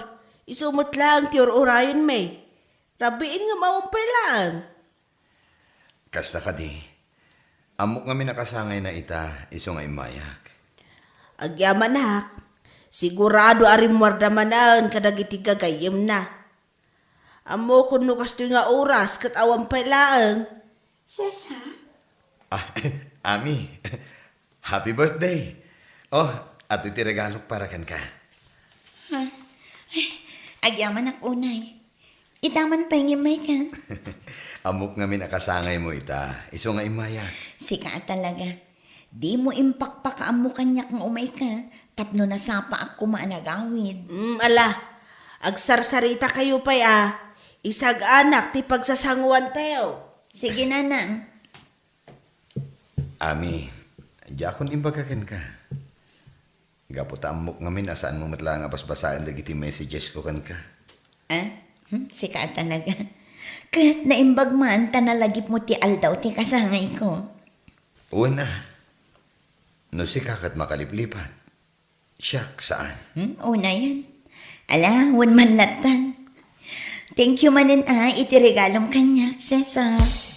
Isumot lang ti urayon may. Rabiin nga maumpay lang. Kasta ka di. Amok nga minakasangay na ita, iso nga imayak. Agyaman hak. Sigurado arim wardamanaan kadagiti gagayim na. Amo kung nukas nga oras kat awan pa'y lang. Sesa? Ami, happy birthday. Ato iti regalo para kan ka. Agyaman ak unay. Itaman pa yung imay ka. Amok nga minakasangay mo ita, iso nga imayak. Sika talaga. Di mo impakpak ang kanyak ng umay ka. Tapno na sapa ako maanagawid. Ala, agsarsarita kayo pa'y Isag anak ti pagsasanguan tayo. Sige na nang. Ami, jakon imbagakan ka. Gapot amok nga minasaan mo matla nga basbasaan dagiti messages ko kan ka. Sika talaga. Kaya't naimbag man, tanalagip mo ti aldaw ti kasangay ko. Una, no si kakat makaliplipan. Siyak, saan? Una yan. Ala, wan man latan. Thank you manin iti regalong kanya, Cesar.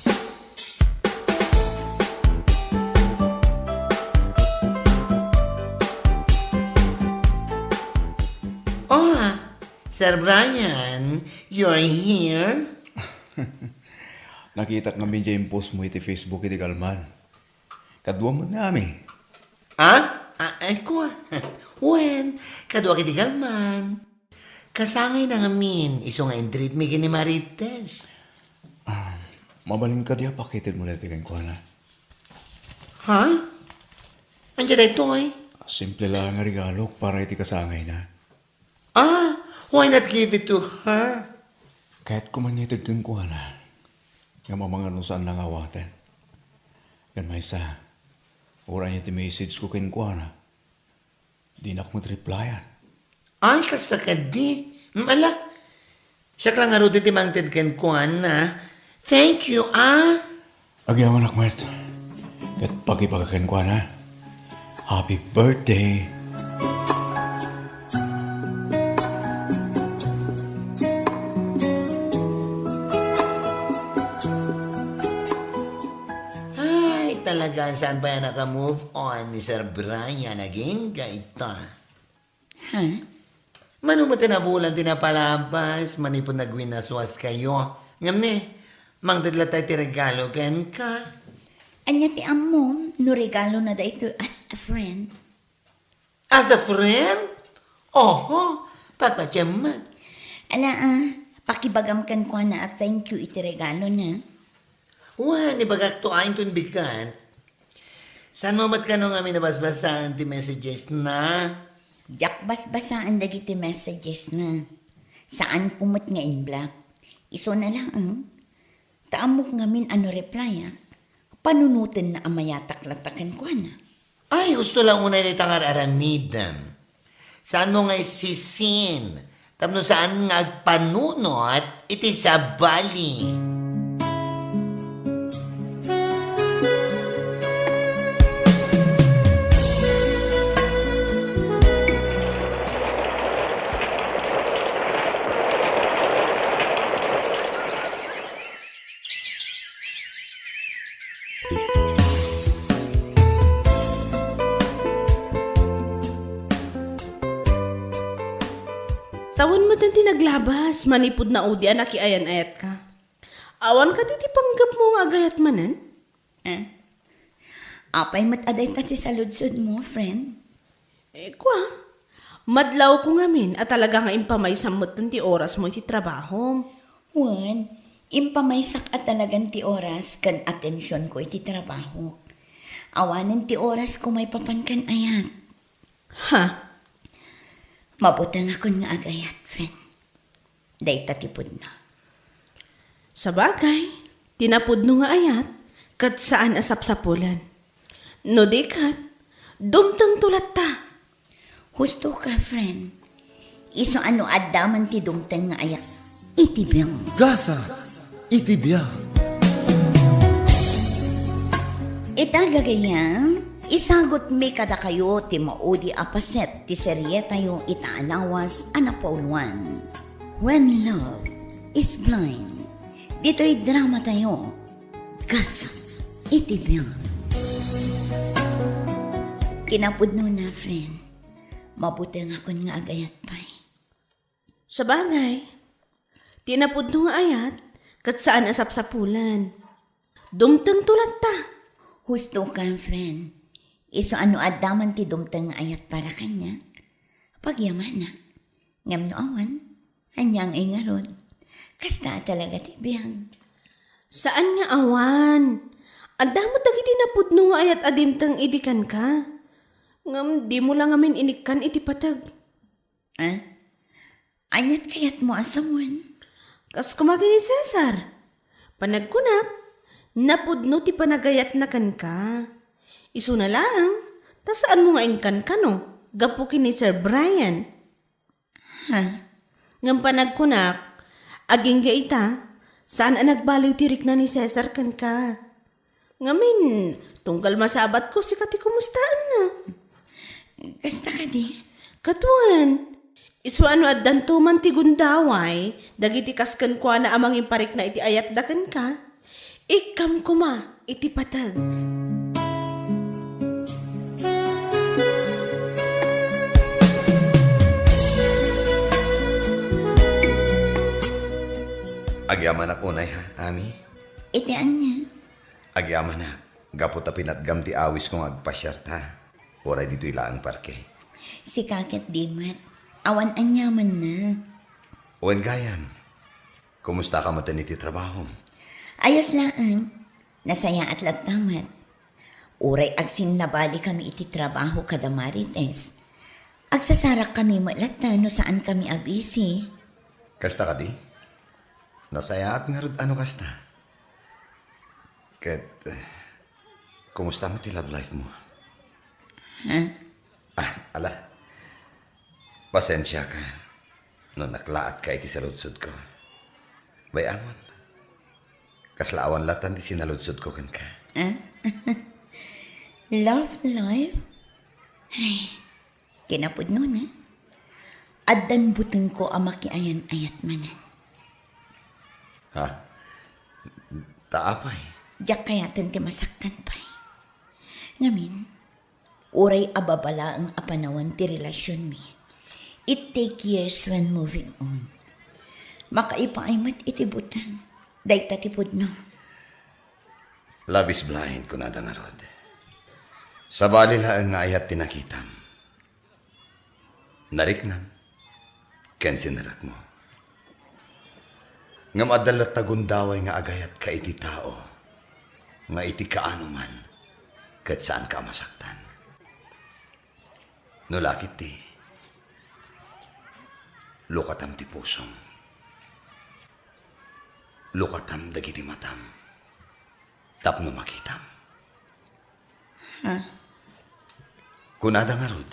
Sir Brian, you're here? Nakita kami dyan yung post mo iti Facebook iti Galman. Kadwa mo namin. Ay ko When? Kadwa kiti galman. Kasangay na ngamin. Iso nga indrit mi gini Marites. Mabalin ka diya, pakitin mo natin kang kuha na. Ha? Andiyan na ito eh. Simple lang nga regalo para iti kasangay na. Why not give it to her? Kahit kumanyitid kang kuha na, nga mamang ano saan lang awatan. Gan may sa, oran niya ti message ko kang kuha na, di na ako mag-replyan. Ay, kasta ka di. Mala. Siya lang nga rin timangtid ken kuhan na. Thank you, Agyaman ako, Mert. Kat pag-ipagakan kuha na. Happy birthday! Ay, talaga saan ba yan naka-move on ni Sir Brian? Naging gaita. Ha? Manumot na bulan tinapalabas, manipon nagwinaswas kayo. Ngam ni, mangdadla tayo ti regalo ken ka. Anya ti amom, no regalo na da ito as a friend. As a friend? Oho, pagpatyaman. Ala pakibagam kan ko na at thank you iti regalo na. Wah, ni bagak to ayon tun bigan. Saan mo mat ka nung amin nabasbasan ti messages na? Diyak basbasaan dagiti messages na. Saan kumot nga in black. Iso na lang taamok ngamin ano reply panunutin na amayatak-latakan ko na. Ay, gusto lang una ni tangar aramidam. Saan mo nga isisin? Tapno saan nga agpanunot iti sa bali. Tawan mo din tinaglabas, manipod na udi anak ayan-ayat ka. Awan ka titi panggap mo nga agayat manan? Apay mataday tati sa ludsod mo, friend. Kwa, madlaw ko ngamin at talaga nga impamay samot ti oras mo iti trabaho. Juan, impamaysak at talagang ti oras kan atensyon ko iti trabaho. Awanan ti oras ko may papankan ayat. Ha? Mabutang ako nga agayat, friend. Day tatipod na. Sa bagay, tinapod no nga ayat, kat saan asapsapulan. No di kat, dumtang tulat ta. Husto ka, friend. Iso ano adaman ti dumtang nga ayat. Itibiyang. Gasa, itibia. Itagagayang, isagot mi kada kayo ti maudi apaset ti serye tayo itaalawas anapauluan. When love is blind. Dito'y drama tayo. Gasa, itibiyang. Kinapudno na, friend. Mabuti nga akong nga agayat pa'y. Sa bagay, tinapod no nga ayat, kat saan asapsapulan. Dumtang tulat ta. Husto ka, friend. Iso ano adaman ti dumtang nga ayat para kanya. Pagyamanak. Ngam no awan, anyang ingarod. Kasta talaga ti biyag. Saan nga awan? Adamot dagiti napudno nga ayat adimtang idikan ka. Ngam di mo lang amin inikkan iti patag. Anyat kayat mo asamuan. Kas kumagi ni Cesar. Panagkunak, napudno ti panagayat na kan ka. Isu na lang, ta saan mo nga inkan ka no? Gapukin ni Sir Brian. Ngam panagkunak, aging gaita, saan ang nagbaliw tirik na ni Cesar kan ka? Ngamin, tunggal masabat ko si kati kumustaan na. Kasta ka di. Katuan, isu ano at dantuman ti gundaway, dagiti kaskan kwa na amang imparik na iti ayat dakan ka, ikam kuma iti patag. Agyaman ako na Ami. Iti anya. Agyaman na. Gapot a pinatgam ti awis kong agpasyar ta. Oray dito ilaang parke. Si kakit dimat. Awan anyaman na. Wen gayan. Kumusta ka mo iti trabaho? Ayos lang. Nasaya at latamat. Uray agsin nabali kami iti trabaho kada Marites. Agsasarak kami malata no saan kami abisi. Kasta ka di? Nasaya at nga rod ano kasta? Kat, kumusta mo ti love life mo? Ala. Pasensya ka. No naklaat ka iti saludsod ko. Bayamon. Kaslaawan latan di sinaludsod ko kan ka. Love life? Ay, kinapod nun Addan buteng ko amakiayan ayat manan. Ha? Taapay. Diyak kayatan ti masaktan pa'y. Ngamin, uray ababala ang apanawan ti relasyon mi. It take years when moving on. Makaipaaymat iti butang. Day tatipod no. Love is blind, kunada nga rod. Sa bali laang nga ayat tinakitam. Nariknam. Ken sinarak mo. Nga madalat tagundaway nga agayat ka iti tao. Nga iti kaano man. Kat saan ka masaktan. No lakit ti. Lukatam ti pusong. Lukatam dagiti matam. Tapno makitam. Kunada nga rod.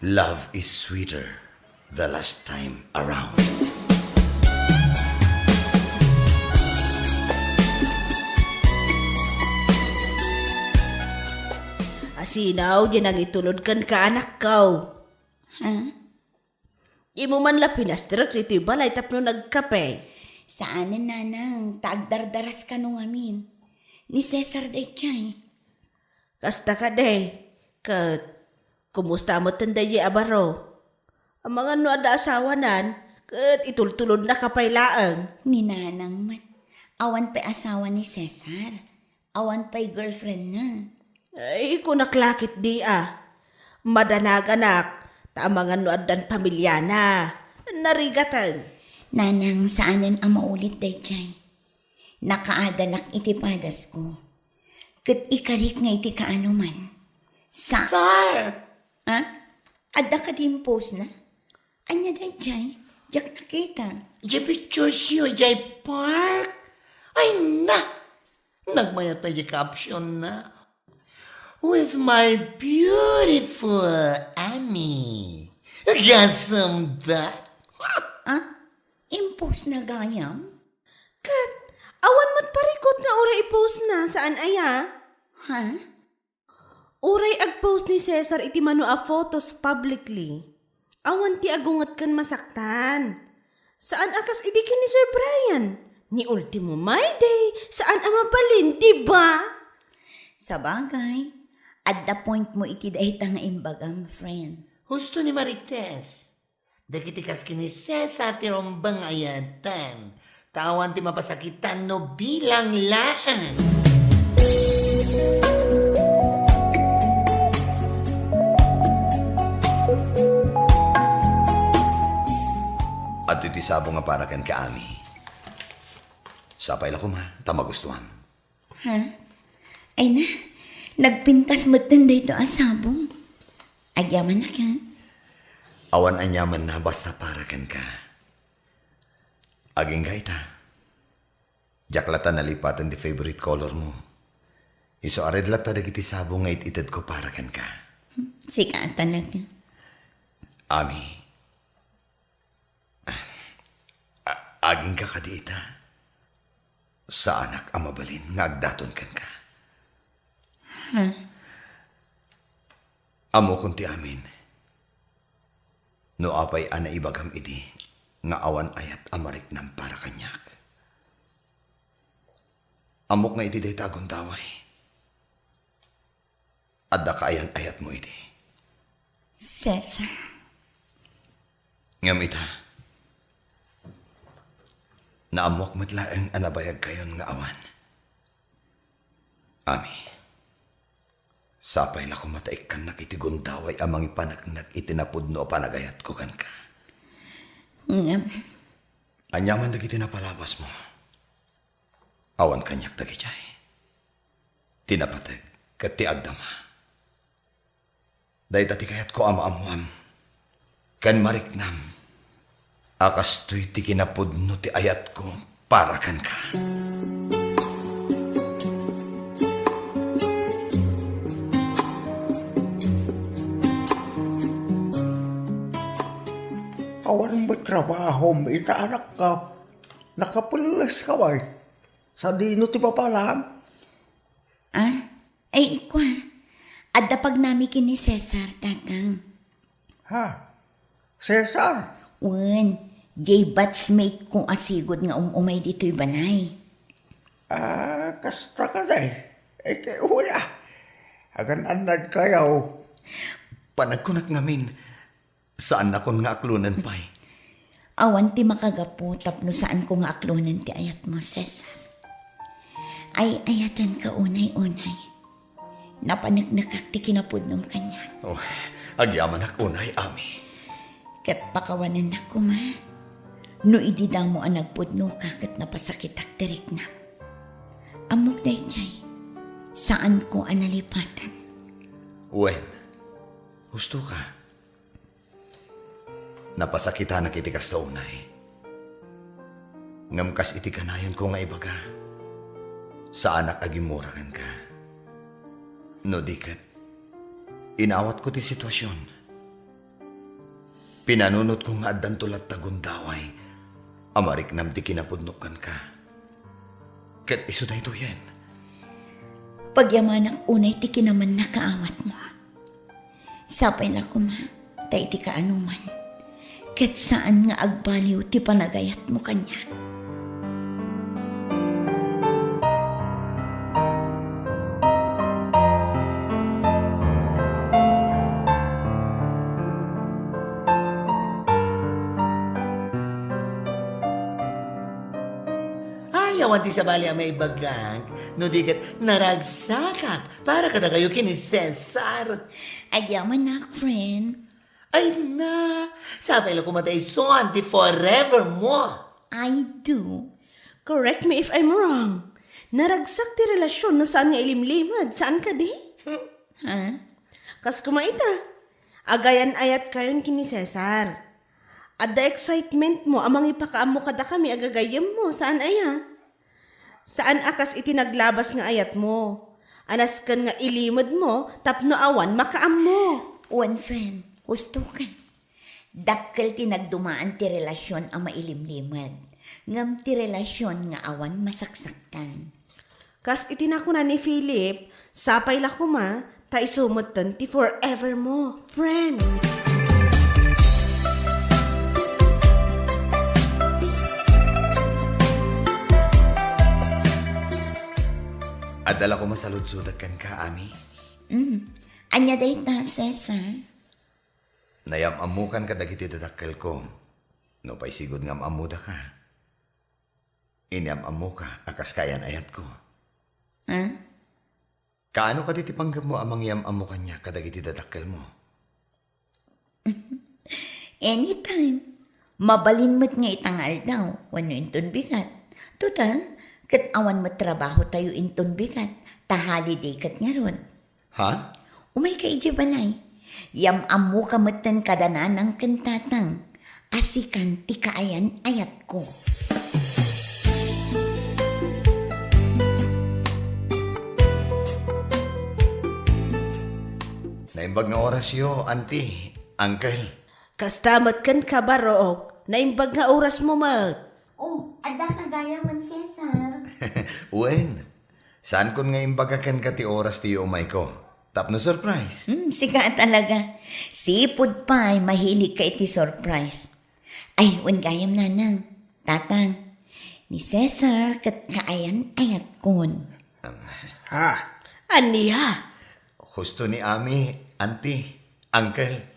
Love is sweeter the last time around. Asinaw, di nang itulod kan ka anak kaw. Di mo man la pinastrak rito yung balay tapno nagkape. Saanan nanang, tagdardaras ka nung amin. Ni Cesar day chay. Kasta ka day, kat kumusta mo tanday abaro? Ang mga no ada asawa nan, kat itultulod na kapaylaang. Ni nanang man. Awan pa'y asawa ni Cesar. Awan pa'y girlfriend na. Ay, kung naklakit di Madanag-anak, mga no adan pamilya na. Narigatan. Nanang, saanan ang maulit day chay. Nakaadalak iti padas ko. Kat ikarik nga iti kaano man. Sir! Ha? Adda ka din post na? Anya day chay? Diyak nakita. Yung picture siyo, yung park. Ay na! Nagmayat pa yung caption na. With my beautiful Amy. Gasam that. Impose na gayam? Kat, awan mo't parikot nga oray i-post na. Saan aya? Ha? Oray ag-post ni Cesar iti mano a photos publicly. Awan ti agungat kan masaktan. Saan akas idikin ni Sir Brian? Ni ultimo my day. Saan amabalin, diba? Sa bagay, at the point mo iti dahita nga imbagam, friend. Husto ni Marites. Dagitikas kini Cesar ti rombang ayatan. Tawan ti mapasakitan no bilang laan. At iti sabo nga para ken kaami. Sapay la ko ma, tamagustuhan. Ha? Ay na, nagpintas mo tinday to asabong. Agyaman na ka. Awan anyaman na basta para ken ka. Aging gaita. Jaklata nalipatan di favorite color mo. Iso ared lata dagiti sabo nga ititid ko para ken ka. Sikaan talaga. Ami. Aging ka kadiita. Sa anak amabalin nga agdaton ken ka. Amo kunti amin. No apay ana ibagam idi nga awan ayat amarik nam para kanyak. Amok nga idi day tagon daway. Adda kaayan ayat mo idi. Cesar. Ngam ita. Naamok matlaeng anabayag kayon nga awan. Ami. Sapay la ko mataikan nakitigon daway amang ipanagnak itinapod no panagayat ko kan ka. Ngam, Anyaman dagiti napalabas mo. Awan kanyak dagijay. Tinapatag kat ti agdama. Day tati kayat ko ama-amuam. Kan mariknam. Akas to'y ti kinapudno ti ayat ko para kan ka. Awan mo trabaho mo, itaanak ka. Nakapulis ka ba? Sa dino ti papalam? Ay, ikwa. Adda pag nami kini Cesar, tatang. Ha? Cesar? Wen, jay batchmate kong asigod nga umay dito'y balay. Kasta ka day. Iti ula. Agan anad kayaw. Panagkunat ngamin. Saan akon nga aklunan pa'y? Awan ti makagapu tapno saan ko nga aklunan ti ayat mo, Cesar. Ay ayatan ka unay-unay. Napanagnakak ti kinapudnom kanya. Oh, agyaman akunay, Ami. Kat pakawanan na ko, ma. No ididang mo ang nagpudno ka kat napasakit ak tirik na. Amok day jay. Saan ko analipatan? Wen, gusto ka. Napasakita na kiti kas sa unay. Ngamkas iti kanayon ko nga ibaga. Sa anak agimurakan ka. No dikat, inawat ko ti sitwasyon. Pinanunot ko nga addan tulat tagundaway. Amarik nam ti kinapudnukan ka. Kat iso da ito yan. Pagyamanak unay ti kinaman nakaawat mo. Sapay na ko, ma. Tay ti kaanuman. Kat saan nga agbaliw ti panagayat mo kanya. Ayawan ti sa bali ang may bagag. No dikat naragsakak para kada kayo kini Cesar. Agyaman nak, friend. Ay na, sabay lang kumatay son ti forever mo. I do. Correct me if I'm wrong. Naragsak ti relasyon no saan nga ilimlimad. Saan ka di? Ha? Kas kumaita. Agayan ayat kayon kini Cesar. At the excitement mo, amang ipakaam mo kada kami agagayam mo. Saan aya? Saan akas itinaglabas nga ayat mo? Anas kan nga ilimod mo, tapno awan makaam mo. One friend, gusto ka. Dakkel ti nagdumaan ti relasyon ang mailimlimad. Ngam ti relasyon nga awan masaksaktan. Kas itinakuna ni Philip, sapay la kuma, ta isumutan ti forever mo, friend. Adala ko masaludsudat kan ka, Ami. Anya day ta, Cesar. Nayamamukan ka dagiti dadakkel ko. No pa'y sigod ngam amuda ka. Inyamamu ka, akas kayan ayat ko. Ha? Kaano ka ditipanggap mo amang yamamu kanya kadagiti dadakkel mo? Anytime. Mabalinmat nga itangal daw. Wano inton bigat. Total, kat awan mo trabaho tayo inton bigat. Ta holiday kat nga ron. Ha? Umay ka balay. Yamamu ka matan kadanan ng kantatang. Asikan ti kaayan ayat ko. Naimbag nga oras yo, auntie, uncle. Kastamat kan ka barook, naimbag nga oras mo mag. Oh, ada kagaya man, Cesar. Wen, saan kun nga imbagakan ka ti oras ti umay ko? Tapno surprise. Sika talaga. Sipod pa'y mahilig ka iti surprise. Ay, wan gayam nanang. Tatang, ni Cesar kat kaayan ayat kon. Ha? Aniya? Husto ni Ami, auntie, uncle.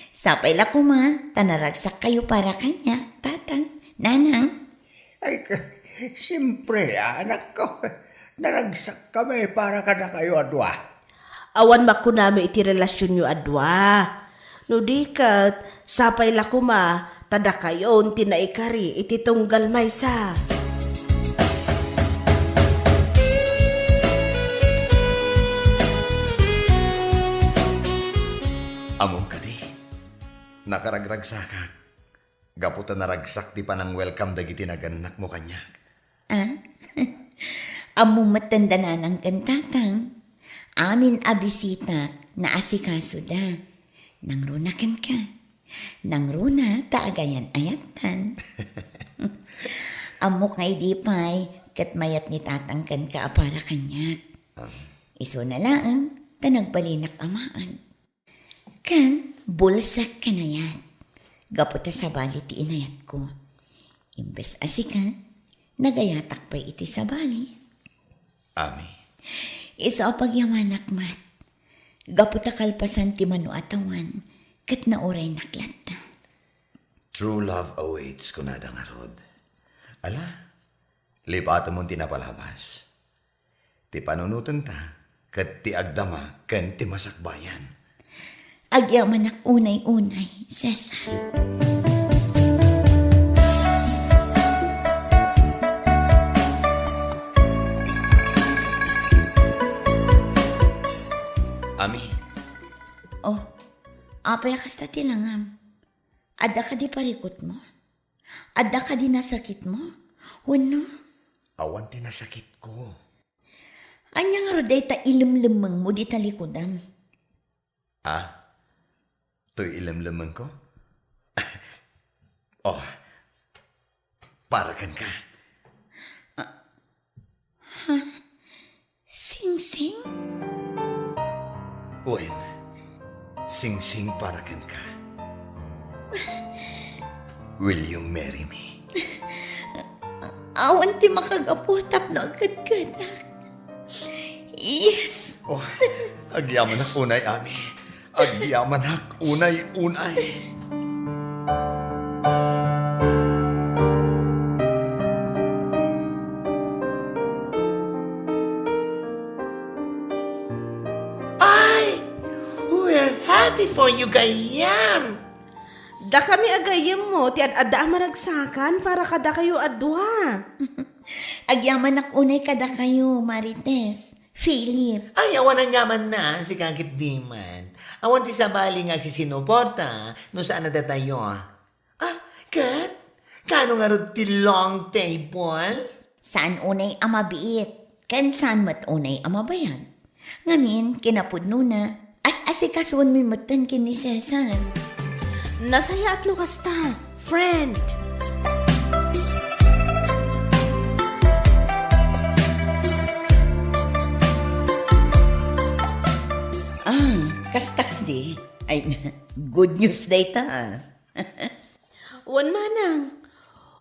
Sapay la ko ma, tanaragsak kayo para kanya, tatang, nanang. Ay, siyempre, anak ko. Naragsak kami para ka na kayo adwa. Awan makunami iti relasyon nyo adwa. No di kat, sapay la kuma, tada kayon tinaikari iti tunggal maysa. Among ka di. Nakaragragsa ka. Gaputa naragsak di pa ng welcome dagiti naganak mo kanyak. Amo matanda na ng kantatang. Amin abisita na asikaso da. Nang runakan ka. Nang runa taagayan ayatan. Amo kay di pa'y kat mayat ni tatangkan ka para kanyak. Iso na lang, tanagbalinak amaan. Kan, bulsak ka na yan. Gaputa sa bali ti inayat ko. Imbes asika, nagayatak pa iti sa bali. Ami. Iso pagyamanak mat. Gaputa kalpasan ti manu atawan, kat na oray naklata. True love awaits kunada nga rod. Ala, lipatan mo tinapalabas. Ti panunutan ta, kat ti agdama, ken ti masakbayan. Agyaman ak unay-unay, Cesar. Ami, Oh, apay kasta tilangam. Adda ka di parikot mo? Adda ka di nasakit mo? Huno? awan ti nasakit ko. Anyang roday ta ilimlimang mo di talikudam. To'y ilamlaman ko? Oh, parakan ka. Sing-sing? Uwen, sing-sing parakan ka. Will you marry me? Awan ti makagaputap na agad-gadak. Yes. Oh, agyaman ak unay, Ami. Agyaman ak unay-unay. Ay! We're happy for you, gayam! Da kami agayem mo, ti ad-adda maragsakan para kada kayo adwa. Agyaman ak unay kada kayo, Marites. Philip. Ay, awan ang yaman na, si Kakit Diman. Awan ti sabali nga si sinuporta, no saan na tayo. Kat? Kano nga rin ti long table? Saan unay amabiit? Kan saan mat unay amabayan? Ngamin, kinapudno na, as-asikasuan mi matan kini Cesar. Nasaya at lukas ta, friend. Kasta di. Ay, good news data. Wan manang.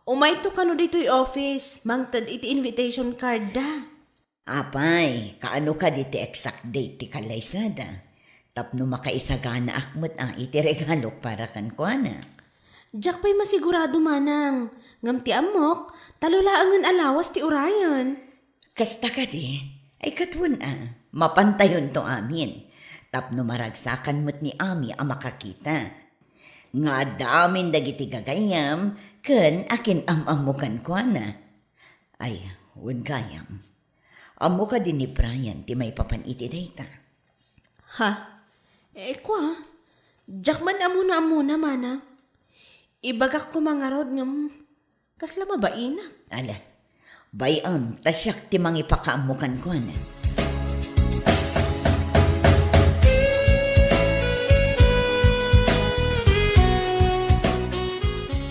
Umay to kano dito'y office, mangtad iti invitation card da. Apay, kaano ka di ti exact date ti kalaysada? Tapno makaisagana akmat iti regalok para kan kuana. Jack pa'y masigurado manang. Ngam ti amok, talulaangan alawas ti urayan. Kasta ka di, ay katwan mapantayon to amin. Tapno maragsakan mo't ni Ami ang makakita. Nga damin dagiti gagayam, ken akin amamukan ko na. Ay, wen gayam. Amo ka din ni Brian, ti may papaniti data. Ha? Kwa? Jack man amuna mana. Ibagak ko mga rod ngam, kasla mabaina. Ala, bayam, tasyak ti mangipakaamukan ko na.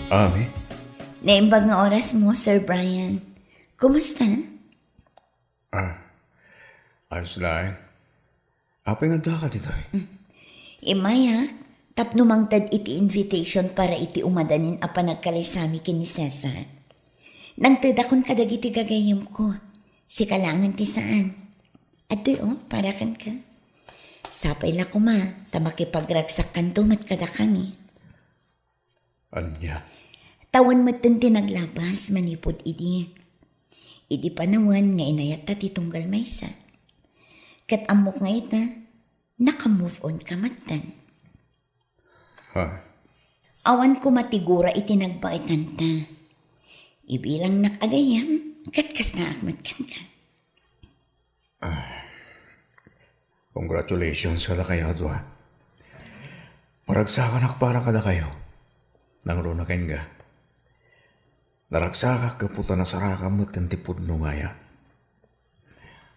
Ami? Naimbag nga oras mo, Sir Brian. Kumusta? Ayos lang. Apay nga ka dito Imaya, tapno mangtad iti invitation para iti umadanin a panagkalaysami kini Cesar. Nang tadakon kadagiti gagayim ko, si kalangan ti saan. At para kan ka. Sapay la ko ma, tamakipagragsak kanto mat kadakani. Anya? Tawan matan tinaglabas, manipod idi. Idi panawan nga inayat ta titunggal maysa. Kat amok nga ita, naka-move on ka matan. Ha? Awan ko matigura itinagbaitan ta. Ibilang nakagayam, katkas na akmat kan ka. Congratulations kada kayo, Adwa. Maragsakan para kada kayo. Nang ro na kain ga. Naragsaka kaputa na sarakam at kantipod no ngaya.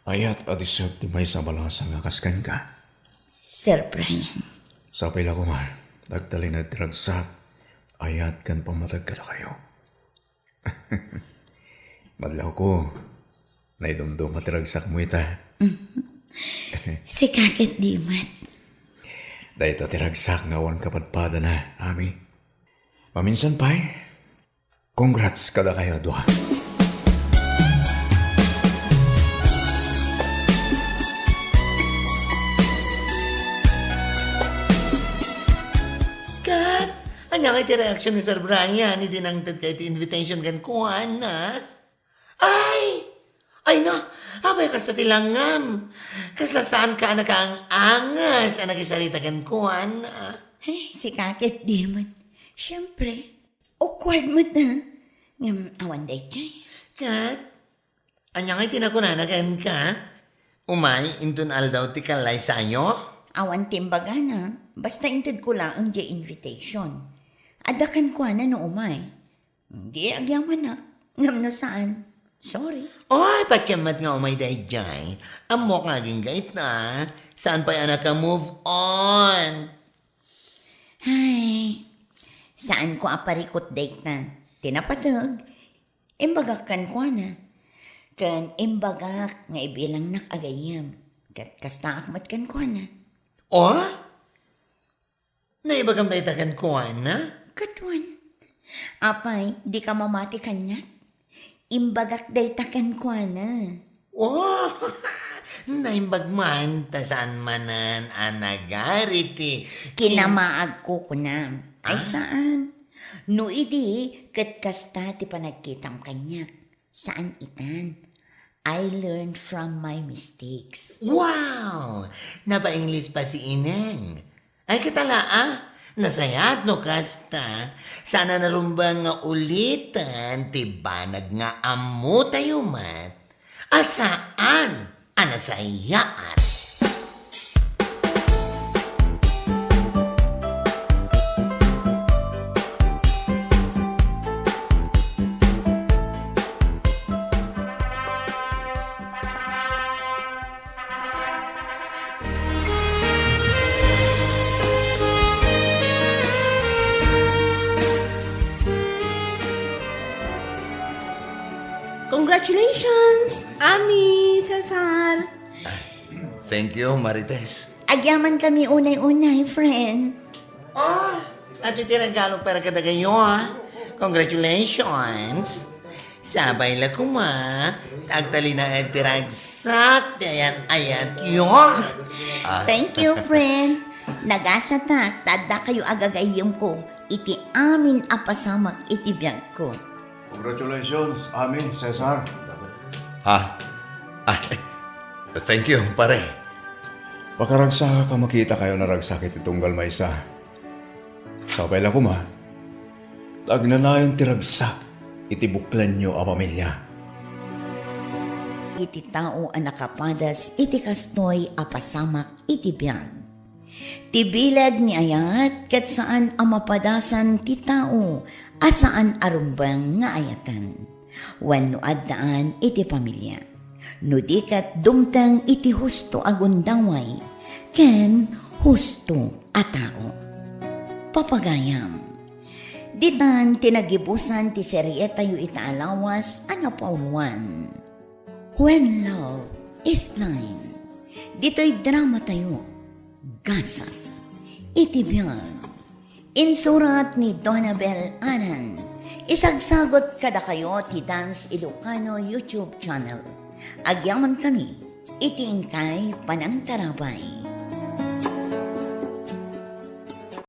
Ayat adisap ti may sa balasa nga kaskan ka. Sir Brian, Sapay la ko ma, nagtali na tiragsak, ayat kan pamatag kada kayo. Madlaw ko, naidumdum matiragsak mo ita. si Kakit Dimat. Dahil tiragsak nga awan kapadpada na, Ami. Maminsan pa congrats kada kayo, Dua. Kat, anya nga iti reaction ni Sir Brian, hindi nangtad ka iti invitation kan kuhan na. Ay no, abay kasta tilangam. Kasla saan ka anak ang angas, anak isalita kan kuhan na. Si Kakit Dimat. Siyempre, awkward mo na. Ngam awan day chay. Kat, anya nga itinakunanagan ka. Umay, intun aldaw ti kalay sa'yo. Awan timbaga na. Basta intid ko lang ang di invitation. Adakan ko na no umay. Hindi agyaman na. Ngam no saan. Sorry. Oy, patyamat nga umay day jay. Amo kaging gait na. Saan pa anak ka move on? Hay. Saan ko aparikot date na? Tinapatag. Imbagakan ko na. Kan imbagak nga ibilang nakagayam. Kat kasta akmat kan ko na. Oh? Naibagam tayo tagan kuhan na? Katuan. Apay, di ka mamati kanya. Imbagak day takan ko na. Oh, naimbag man, tasaan manan, anagariti. Kinamaag ko kunam. Ay saan? No idi, kat kasta ti panagkitam kanyak. Saan itan? I learned from my mistakes. Wow! Napa-English pa si Ineng. Ay katala nasayat no kasta. Sana narumbang nga ulitan, tibanag nga amu tayo mat. Asaan? Anasayaan. Congratulations, Ami, Cesar. Thank you, Marites. Agyaman kami unay-unay, friend. Oh, at iti regalo para kada kayo, Congratulations. Sabay la kuma. Tagtali na etiragsak. Ayan, yun. Thank you, friend. Nagasatak, tada kayo agagayim ko. Iti amin apasamak iti biyag ko. Congratulations, Ami, Cesar. Thank you, pare. Pakaragsaka ka makita kayo na ragsakit itong galmaysa. Sabay la ko ma. Tagnanayon tiragsak, itibuklan nyo a pamilya. Iti tao ang nakapadas, iti kastoy apasamak iti biyag. Tibilag ni ayat kat saan ang mapadasan ti tao, asaan arumbang nga ayatan. Wano addaan iti pamilya. No dikat dumtang iti husto agundaway, ken husto a tao. Papagayam. Ditan tinagibusan ti serieta yu itaalawas ana pauluan. When love is blind. Dito'y drama tayo. Gasas. Itibiyag. Insurat ni Donabel Anan. Isagsagot kada kayo ti Dance Ilocano YouTube channel. Agyaman kami. Itingkay panang tarabay.